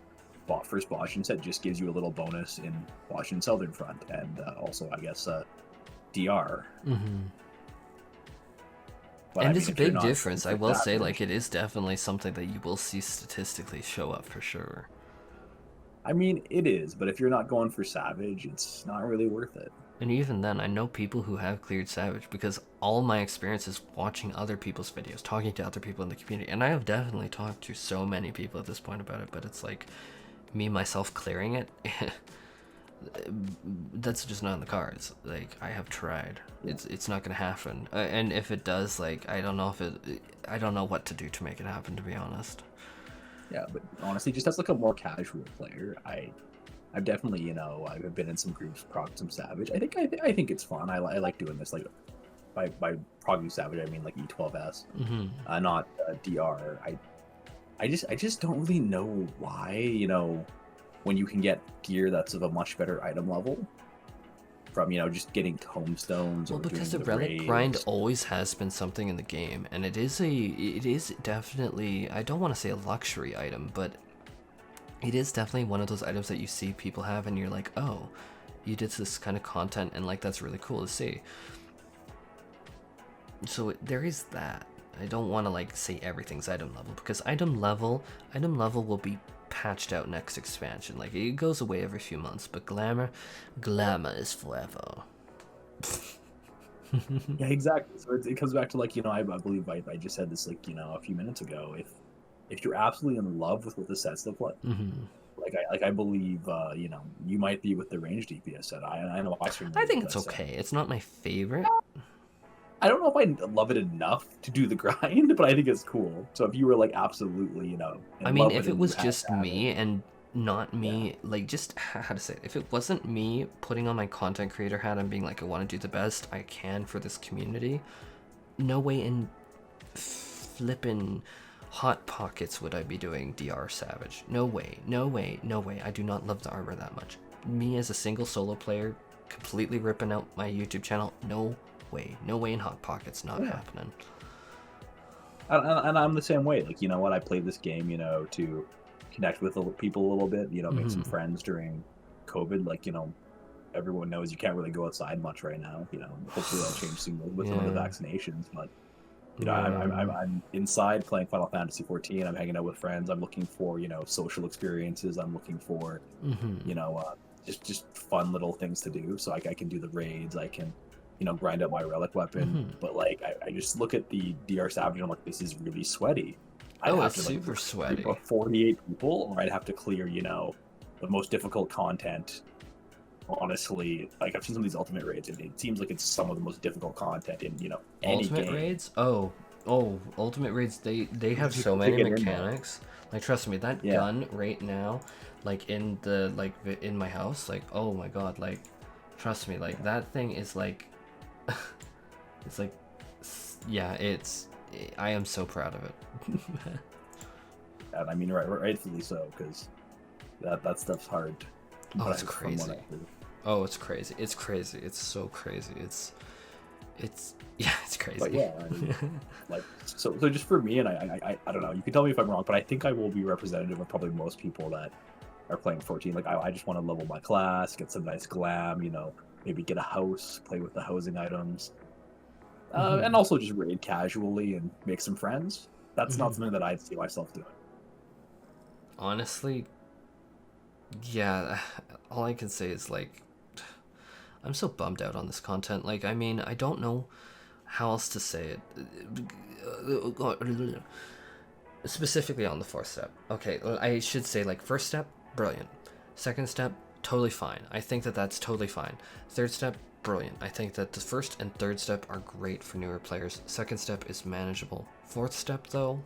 first Bozjan set just gives you a little bonus in Bozjan Southern Front, and also I guess DR. But, and it's a big difference. I will say, like, it is definitely something that you will see statistically show up for sure. I mean, it is, but if you're not going for Savage, it's not really worth it. And even then, I know people who have cleared Savage, because all my experience is watching other people's videos, talking to other people in the community, and I have definitely talked to so many people at this point about it, but it's like, me myself clearing it, that's just not in the cards. Like, I have tried. It's not gonna happen. And if it does, like, I don't know what to do to make it happen, to be honest. Yeah, but honestly, just as like a more casual player, I've definitely, I've been in some groups, progged some Savage. I think it's fun. I like doing this. Like, by progging Savage, I mean like E12S, not DR. I just don't really know why, when you can get gear that's of a much better item level from, just getting tomestones. Well, because the relic grind always has been something in the game, and it is definitely, I don't want to say a luxury item, but it is definitely one of those items that you see people have, and you're like, oh, you did this kind of content, and like, that's really cool to see. So there is that. I don't want to like say everything's item level, because item level will be patched out next expansion. Like, it goes away every few months, but glamour is forever. Yeah, exactly. So it comes back to like, I believe I just said this like, a few minutes ago. If you're absolutely in love with what the sets look like, I believe you might be with the range DPS set. I know I think it's okay. It's not my favorite. I don't know if I love it enough to do the grind, but I think it's cool. So if you were like absolutely, I mean, if it was just me and not me, like, just how to say it, if it wasn't me putting on my content creator hat and being like, I want to do the best I can for this community, no way in flippin' hot pockets would I be doing DR Savage. No way. I do not love the armor that much. Me as a single solo player, completely ripping out my YouTube channel, no way in hot pockets, not happening. And I'm the same way. Like, I played this game, to connect with people a little bit, make some friends during COVID. Like, everyone knows you can't really go outside much right now. Hopefully that'll change soon with some of the vaccinations. But I'm inside playing Final Fantasy 14. I'm hanging out with friends. I'm looking for social experiences. I'm looking for just fun little things to do. So I can do the raids. I can grind up my relic weapon. But like, I just look at the DR Savage and I'm like, this is really sweaty. It's super sweaty. 48 people, or I'd have to clear, the most difficult content. Honestly, like, I've seen some of these ultimate raids, and it seems like it's some of the most difficult content in, any ultimate game. Raids? Oh, ultimate raids, they have so many mechanics. Like, trust me, that gun right now, like, in my house, like, oh my god, like, Trust me, like that thing is like, it's like, yeah, I am so proud of it. And I mean, rightfully so, because that stuff's hard. Oh, it's crazy. Oh, it's crazy. It's crazy. It's so crazy. It's yeah, it's crazy. But yeah, I mean, like so just for me, and I don't know. You can tell me if I'm wrong, but I think I will be representative of probably most people that are playing 14. Like I just want to level my class, get some nice glam, you know, maybe get a house, play with the housing items, and also just raid casually and make some friends. That's not something that I'd see myself doing. Honestly, yeah, all I can say is like, I'm so bummed out on this content. Like, I mean, I don't know how else to say it. Specifically on the fourth step. Okay, I should say like first step, brilliant. Second step, totally fine. I think that that's totally fine. Third step, brilliant. I think that the first and third step are great for newer players. Second step is manageable. Fourth step though,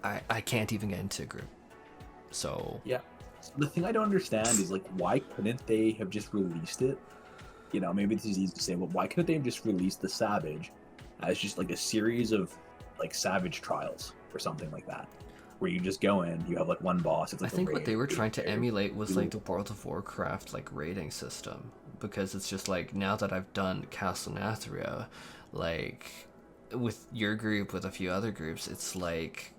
I can't even get into a group. So yeah, the thing I don't understand is like, why couldn't they have just released it? You know, maybe this is easy to say, but why couldn't they have just released the Savage as just like a series of like Savage trials or something like that, where you just go in, you have like one boss. It's like I think what they were trying to emulate was like the World of Warcraft like rating system, because it's just like, now that I've done Castle Nathria, like with your group, with a few other groups, it's like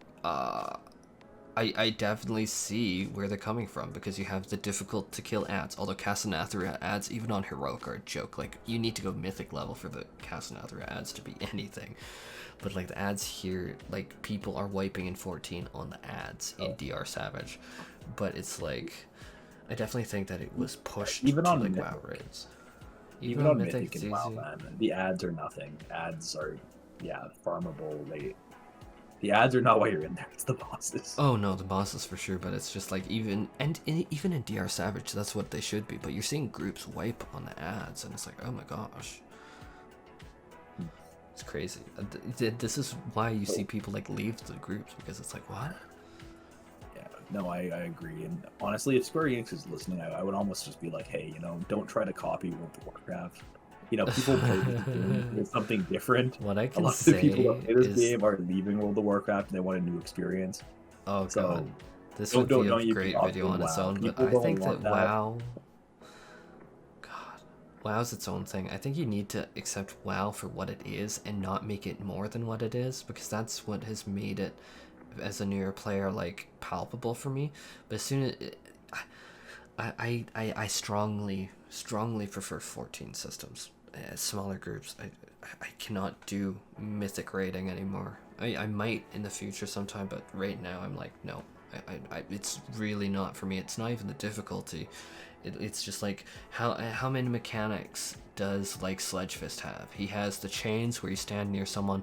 I definitely see where they're coming from, because you have the difficult to kill ads, although Cassanathria ads, even on Heroic, are a joke. Like, you need to go mythic level for the Cassanathria ads to be anything. But like the ads here, like people are wiping in 14 on the ads in DR Savage. But it's like, I definitely think that it was pushed even to on like mythic. WoW raids. Even on mythic and WoW, man, the ads are nothing. Ads are, yeah, farmable. The ads are not why you're in there. It's the bosses. Oh no, the bosses for sure, but it's just like, even in DR Savage, that's what they should be. But you're seeing groups wipe on the ads, and it's like, oh my gosh, it's crazy. This is why you see people like leave the groups, because it's like, what? Yeah, no, I agree. And honestly, if Square Enix is listening, I would almost just be like, hey, you know, don't try to copy World of Warcraft. You know, people play with something different. What I can a lot say of the people that play this is... game are leaving World of Warcraft and they want a new experience. Oh so, god, this would be a great video on its own, but I think that WoW... God, WoW's its own thing. I think you need to accept WoW for what it is and not make it more than what it is, because that's what has made it, as a newer player, like, palpable for me. But as soon as... I strongly prefer 14 systems. Smaller groups. I cannot do mythic raiding anymore. I might in the future sometime, but right now I'm like, no. It's really not for me. It's not even the difficulty. It's just like, how many mechanics does like Sledgefist have? He has the chains where you stand near someone.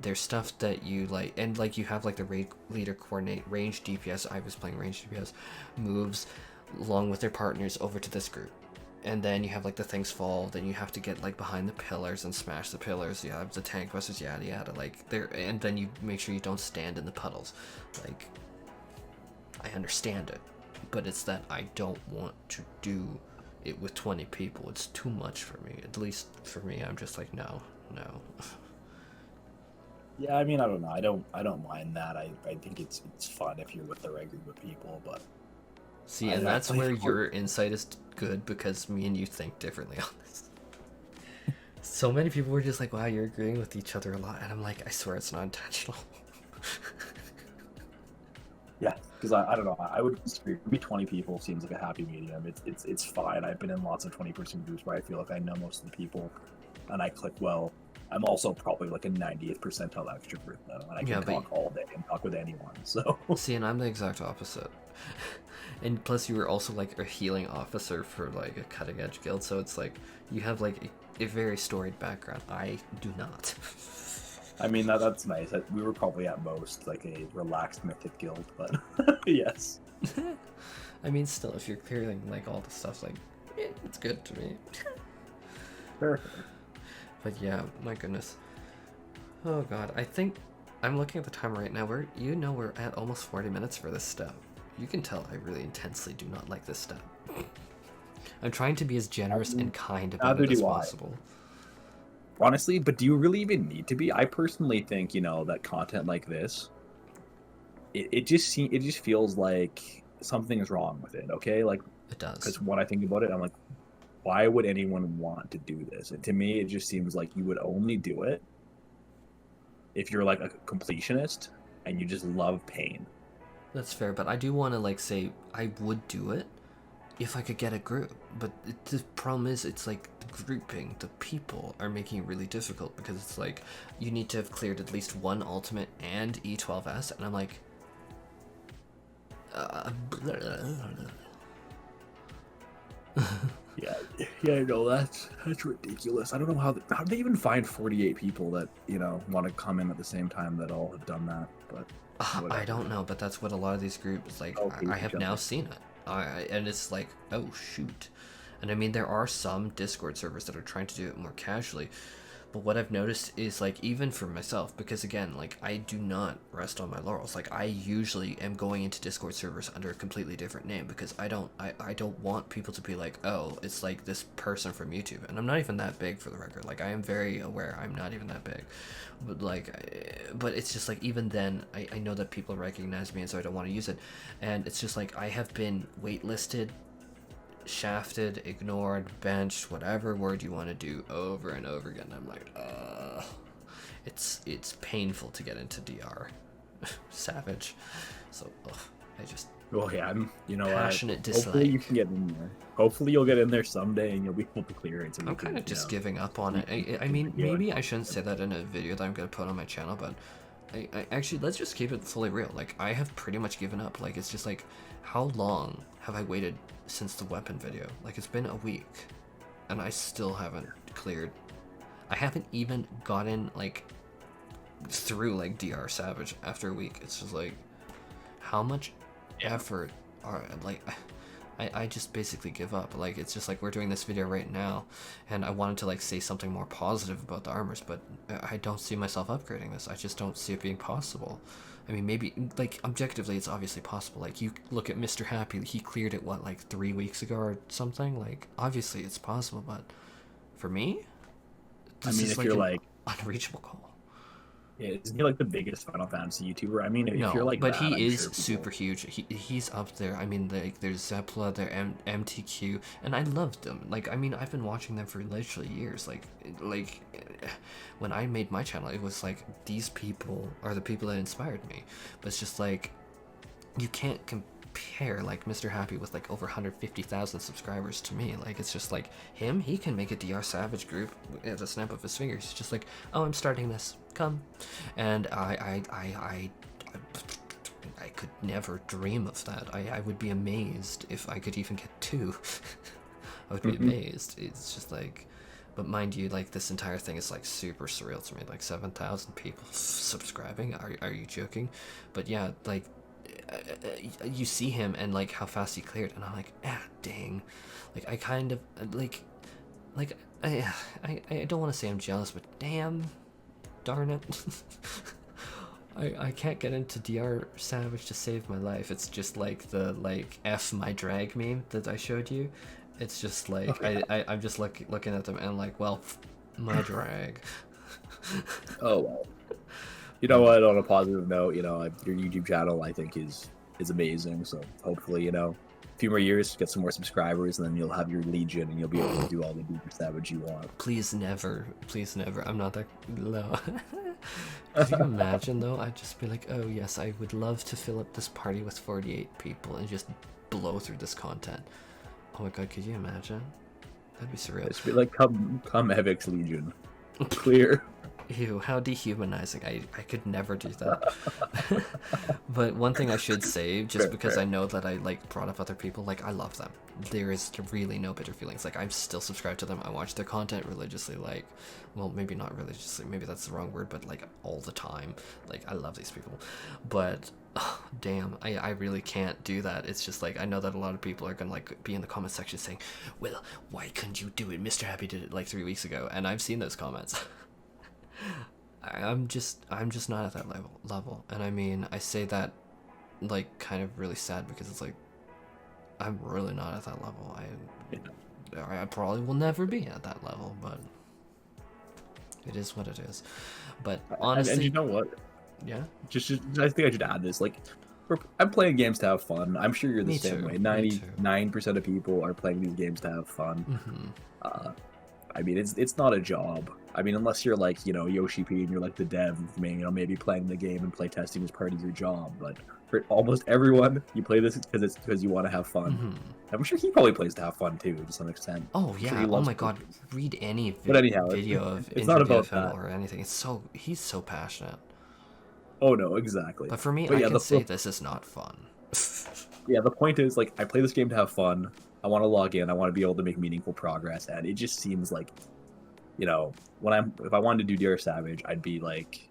There's stuff that you like, and like you have like the raid leader coordinate range DPS. I was playing range DPS moves along with their partners over to this group. And then you have like the things fall, then you have to get like behind the pillars and smash the pillars. You have the tank busters, yada yada, like there, and then you make sure you don't stand in the puddles. Like, I understand it, but it's that I don't want to do it with 20 people. It's too much for me. At least for me, I'm just like, no. Yeah, I mean, I don't know. I don't mind that. I think it's fun if you're with the right group of people, but see, and that's where your insight is good, because me and you think differently on this. So many people were just like, wow, you're agreeing with each other a lot, and I'm like, I swear it's not intentional. Yeah, because I don't know, I would disagree. Maybe 20 people seems like a happy medium. It's fine. I've been in lots of 20-person groups where I feel like I know most of the people and I click well. I'm also probably like a 90th percentile extrovert though, and I can talk all day and talk with anyone. So see, and I'm the exact opposite. And plus you were also like a healing officer for like a cutting edge guild, so it's like you have like a very storied background. I do not. I mean, that's nice. We were probably at most like a relaxed mythic guild, but yes. I mean, still, if you're clearing like all the stuff, like it's good to me. Sure. But yeah, my goodness. Oh god, I think I'm looking at the time right now. We're at almost 40 minutes for this step. You can tell I really intensely do not like this step. I'm trying to be as generous and kind about Neither it as do I. possible. Honestly, but do you really even need to be? I personally think, that content like this, it just feels like something is wrong with it, okay? Like, It does. because when I think about it, I'm like, why would anyone want to do this? And to me, it just seems like you would only do it if you're like a completionist and you just love pain. That's fair, but I do want to like say I would do it if I could get a group. But the problem is, it's like the grouping, the people are making it really difficult because it's like you need to have cleared at least one ultimate and E12S, and I'm like, Yeah, no, that's ridiculous. I don't know how do they even find 48 people that want to come in at the same time that all have done that. But I don't know, but that's what a lot of these groups like. I have now seen it, and it's like, oh shoot. And I mean, there are some Discord servers that are trying to do it more casually, but what I've noticed is like, even for myself, because again, like, I do not rest on my laurels. Like, I usually am going into Discord servers under a completely different name because I don't want people to be like, oh, it's like this person from YouTube. And I'm not even that big, for the record. Like, I am very aware I'm not even that big, but like, but it's just like, even then I know that people recognize me, and so I don't want to use it. And it's just like, I have been waitlisted, shafted, ignored, benched, whatever word you want to do, over and over again. I'm like, it's painful to get into DR. Savage. So I just, well, yeah, I'm passionate dislike. Hopefully you can get in there. Hopefully you'll get in there someday and you'll be able to clear it. I'm kind of just giving up on it. I mean, maybe I shouldn't say that in a video that I'm gonna put on my channel, but I actually, let's just keep it fully real. Like, I have pretty much given up. Like, it's just like, how long have I waited since the weapon video? Like, it's been a week and I still haven't cleared. I haven't even gotten like through like DR Savage after a week. It's just like, how much effort are like, I just basically give up. Like, it's just like, we're doing this video right now and I wanted to like say something more positive about the armors, but I don't see myself upgrading this. I just don't see it being possible. I mean, maybe like objectively it's obviously possible. Like, you look at Mr. Happy, he cleared it what, like 3 weeks ago or something. Like, obviously it's possible, but for me, this is if like you're an like unreachable goal. Yeah, isn't he like the biggest Final Fantasy YouTuber? I mean, if No, you're like but that, he I'm is sure people... super huge. He's up there. I mean, like, there's Zeppla, there's MTQ, and I loved them. Like, I mean, I've been watching them for literally years. Like when I made my channel, it was like, these people are the people that inspired me. But it's just like, you can't compare like Mr. Happy with like over 150,000 subscribers to me. Like, it's just like, him, he can make a DR Savage group at the snap of his fingers. It's just like, oh, I'm starting this, come. And I could never dream of that. I would be amazed if I could even get 2. I would be amazed. It's just like, but mind you, like, this entire thing is like super surreal to me. Like 7,000 people subscribing. Are you joking? But yeah, like, you see him and like how fast he cleared, and I'm like, dang. Like, I kind of like I don't want to say I'm jealous, but damn, darn it. I can't get into DR Savage to save my life. It's just like the like F my drag meme that I showed you. It's just like, I'm just looking at them and like, well, my drag. Oh well. You know what? On a positive note, your YouTube channel I think is amazing. So hopefully, a few more years, get some more subscribers, and then you'll have your legion, and you'll be able to do all the Deeper Savage you want. Please never. I'm not that low. Could you imagine though? I'd just be like, oh yes, I would love to fill up this party with 48 people and just blow through this content. Oh my god, could you imagine? That'd be surreal. It'd be like, come Evyx Legion. Clear. Ew, how dehumanizing. I could never do that. But one thing I should say, just because I know that I like brought up other people, like, I love them. There is really no bitter feelings. Like, I'm still subscribed to them. I watch their content religiously, like, well, maybe not religiously, maybe that's the wrong word, but like all the time. Like, I love these people. But damn, I really can't do that. It's just like, I know that a lot of people are gonna like be in the comment section saying, well, why couldn't you do it? Mr. Happy did it like 3 weeks ago, and I've seen those comments. I'm just not at that level. And I mean, I say that like kind of really sad, because it's like, I'm really not at that level. I probably will never be at that level, but it is what it is. But honestly, and you know what? Yeah. Just I think I should add this. Like, I'm playing games to have fun. I'm sure you're the Me same too, way. me too. 99% of people are playing these games to have fun. Mm-hmm. I mean, it's not a job. I mean, unless you're like, Yoshi-P and you're like the dev, maybe playing the game and play testing is part of your job. But for almost everyone, you play this because you want to have fun. Mm-hmm. I'm sure he probably plays to have fun too, to some extent. Oh I'm sure yeah. he Oh loves my God. games. Read any But anyhow, video of it's not interview about of him that. or anything. He's so passionate. Oh no, exactly. But for me, But I yeah, can say this is not fun. Yeah, the point is, like, I play this game to have fun. I want to log in. I want to be able to make meaningful progress, and it just seems like, if I wanted to do Dear Savage, I'd be like,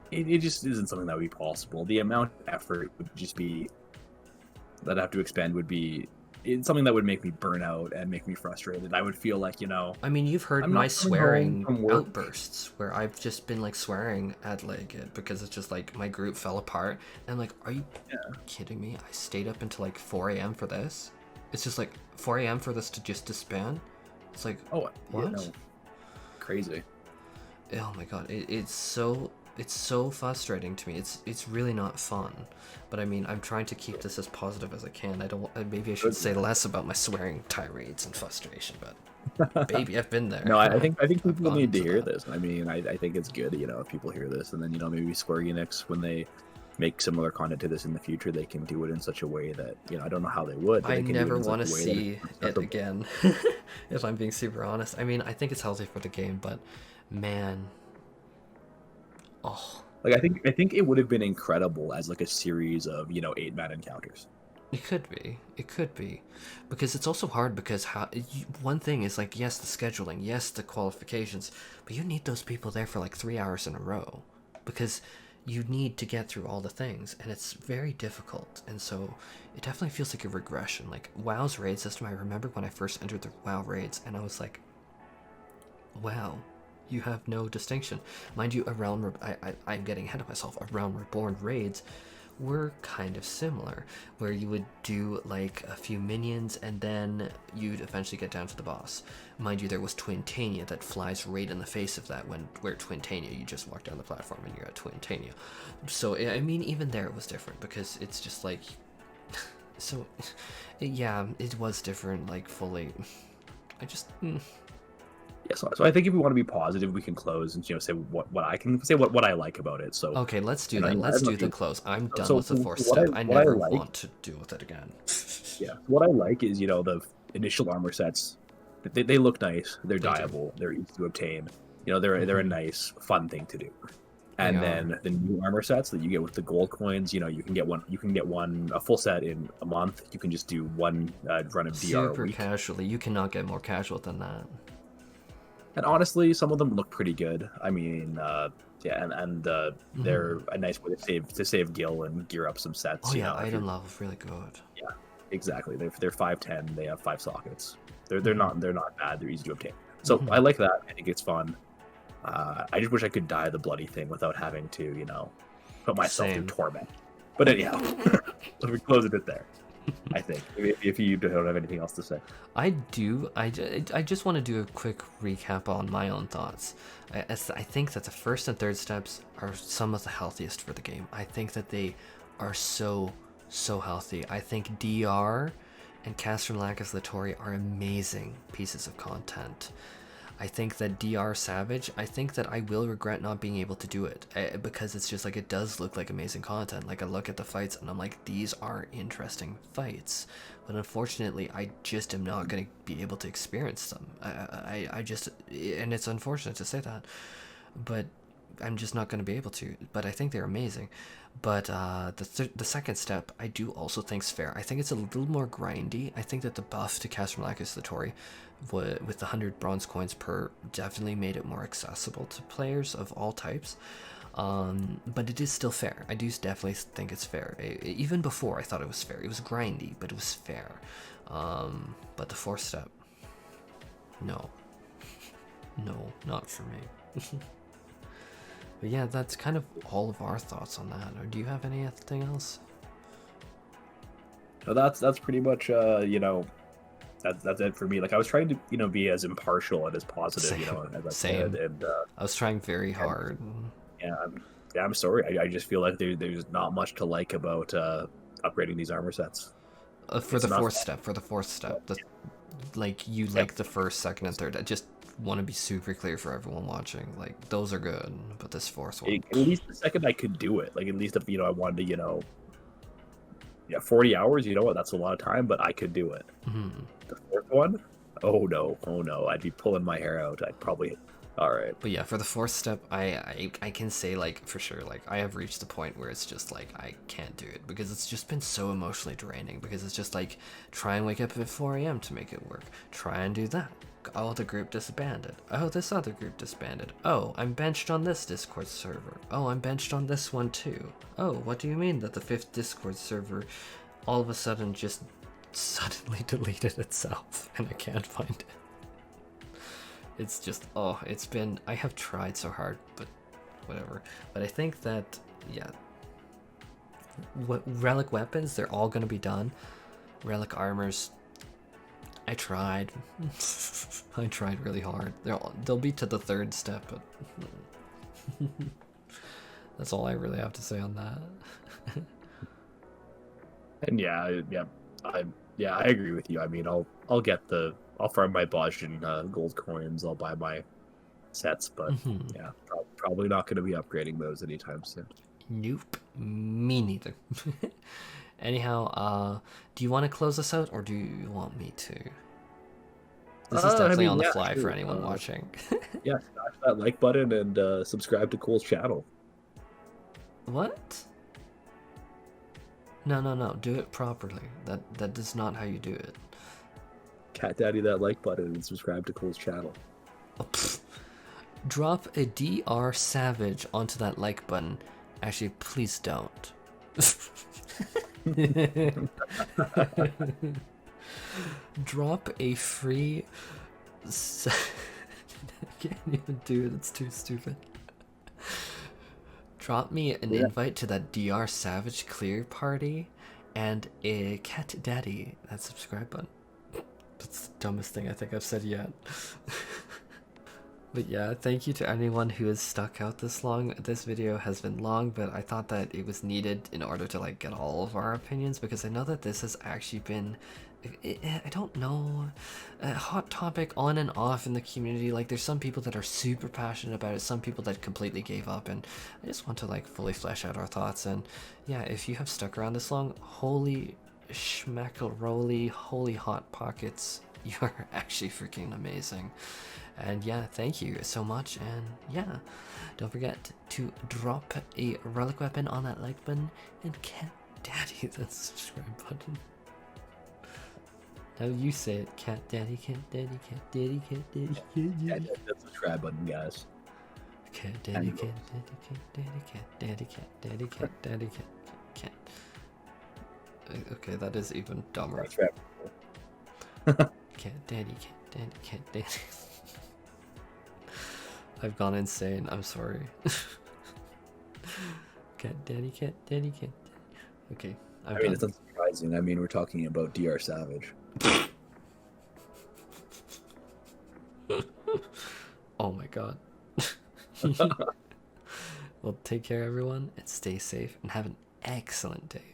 it just isn't something that would be possible. The amount of effort would just be that I have to expend would be it's something that would make me burn out and make me frustrated. I would feel like, I mean, you've heard I'm my not coming home swearing from work. outbursts where I've just been like swearing at like it because it's just like my group fell apart and like, are you kidding me? I stayed up until like 4 a.m. for this. It's just like 4 a.m. for this to just disband. It's like, Oh, what? yeah, no. Crazy. Oh my God, it's so frustrating to me. It's really not fun. But I mean, I'm trying to keep this as positive as I can. Maybe I should say less about my swearing tirades and frustration, but baby, I've been there. No, I think people gone need to through hear that. this. I mean, I think it's good, if people hear this, and then maybe Square Enix, when they make similar content to this in the future, they can do it in such a way that I don't know how they would. But I they can never do it want in to such a way see that it again, if I'm being super honest. I mean, I think it's healthy for the game, but man, oh. Like, I think it would have been incredible as like a series of 8-man encounters. It could be, because it's also hard because one thing is like, yes, the scheduling, yes, the qualifications, but you need those people there for like 3 hours in a row, because you need to get through all the things, and it's very difficult, and so it definitely feels like a regression. Like WoW's raid system, I remember when I first entered the WoW raids, and I was like, wow, you have no distinction. Mind you, I'm getting ahead of myself. A Realm Reborn raids were kind of similar, where you would do like a few minions and then you'd eventually get down to the boss. Mind you, there was Twintania that flies right in the face of that, where Twintania, you just walk down the platform and you're at Twintania. So I mean, even there it was different, because it's just like so yeah, it was different, like fully. I just Yeah, so I think if we want to be positive, we can close and say what I can say what I like about it. So okay, let's do that. Let's do the close. I'm done with the fourth what step. I never like, want to deal with it again. Yeah, what I like is the initial armor sets. They look nice. They're dyeable. They're easy to obtain. They're a nice, fun thing to do. And then the new armor sets that you get with the gold coins, you can get one. You can get a full set in a month. You can just do one run of DR super a week. Casually. You cannot get more casual than that. And honestly, some of them look pretty good. I mean, yeah, and they're a nice way to save gil and gear up some sets. Oh yeah, item level really good. Yeah, exactly. They're 510. They have 5 sockets. They're not bad. They're easy to obtain. So I like that. I think it's fun. I just wish I could die the bloody thing without having to put myself through torment. But anyhow, so we close it there. I think if you don't have anything else to say. I do. I just want to do a quick recap on my own thoughts. I think that the first and third steps are some of the healthiest for the game. I think that they are so healthy. I think DR and Cast from Lacus Latori are amazing pieces of content. I think that DR Savage, I think that I will regret not being able to do it, because it's just like, it does look like amazing content. Like, I look at the fights and I'm like, these are interesting fights, but unfortunately I just am not going to be able to experience them. I just, and it's unfortunate to say that, but I'm just not going to be able to. But I think they're amazing. But the second step, I do also think is fair. I think it's a little more grindy. I think that the buff to Cast from Lacus Latori with the 100 bronze coins per definitely made it more accessible to players of all types. But it is still fair. I do definitely think it's fair. Even before, I thought it was fair. It was grindy, but it was fair. But the fourth step, no, not for me. But yeah, that's kind of all of our thoughts on that. Or do you have anything else? So that's pretty much that's it for me. Like I was trying to be as impartial and as positive as I Same. could, and I was trying very hard. yeah, I'm sorry. I just feel like there's not much to like about upgrading these armor sets. For the fourth step, like you like the first, second, and third. I just want to be super clear for everyone watching. Like those are good, but this fourth one, At least the second I could do it. Like at least if I wanted to, 40 hours. You know what? That's a lot of time, but I could do it. mm-hmm. The fourth one, oh no, I'd be pulling my hair out. I'd probably. All right. But yeah, for the fourth step, I can say like for sure, like I have reached the point where it's just like I can't do it because it's just been so emotionally draining. Because it's just like try and wake up at 4 a.m. to make it work. Try and do that. Oh, the group disbanded. Oh, this other group disbanded. Oh, I'm benched on this Discord server. Oh, I'm benched on this one too. Oh, what do you mean that the 5th Discord server all of a sudden just suddenly deleted itself and I can't find it? It's just, I have tried so hard, but whatever. But I think that, yeah, relic weapons, they're all gonna be done. Relic armors, I tried. I tried really hard. They'll be to the 3rd step, but that's all I really have to say on that. And I agree with you. I mean, I'll farm my Bozjan gold coins. I'll buy my sets, but yeah, probably not going to be upgrading those anytime soon. Nope, me neither. Anyhow, do you want to close this out, or do you want me to? This is definitely on the fly for anyone watching. Yeah, smash that like button and subscribe to Cool's channel. What? No, do it properly. That is not how you do it. Cat Daddy that like button and subscribe to Cool's channel. Oh, drop a DR Savage onto that like button. Actually, please don't. Drop a free... I can't even do it, it's too stupid. Drop me an invite to that DR Savage clear party and a Cat Daddy, that subscribe button. That's the dumbest thing I think I've said yet. But yeah, thank you to anyone who has stuck out this long. This video has been long, but I thought that it was needed in order to like get all of our opinions, because I know that this has actually been, I don't know, a hot topic on and off in the community. Like there's some people that are super passionate about it, some people that completely gave up, and I just want to like fully flesh out our thoughts. And yeah, if you have stuck around this long, holy schmackaroli, holy hot pockets, you're actually freaking amazing. And yeah, thank you so much, and yeah, don't forget to drop a relic weapon on that like button, and Cat Daddy that subscribe button. Now you say it, Cat Daddy, Cat Daddy, Cat Daddy, Cat Daddy, Cat Daddy. Cat Daddy that subscribe button, guys. Cat Daddy, Cat Daddy, Cat Daddy, Cat Daddy, Cat Daddy, Cat Daddy, Cat. Okay, that is even dumber. That's right. Cat Daddy, Cat Daddy, Cat Daddy. I've gone insane, I'm sorry. Cat Daddy, Cat Daddy, Cat Daddy. Okay, I mean, it's unsurprising. I mean, we're talking about DR Savage. Oh my god. Well, take care everyone, and stay safe, and have an excellent day.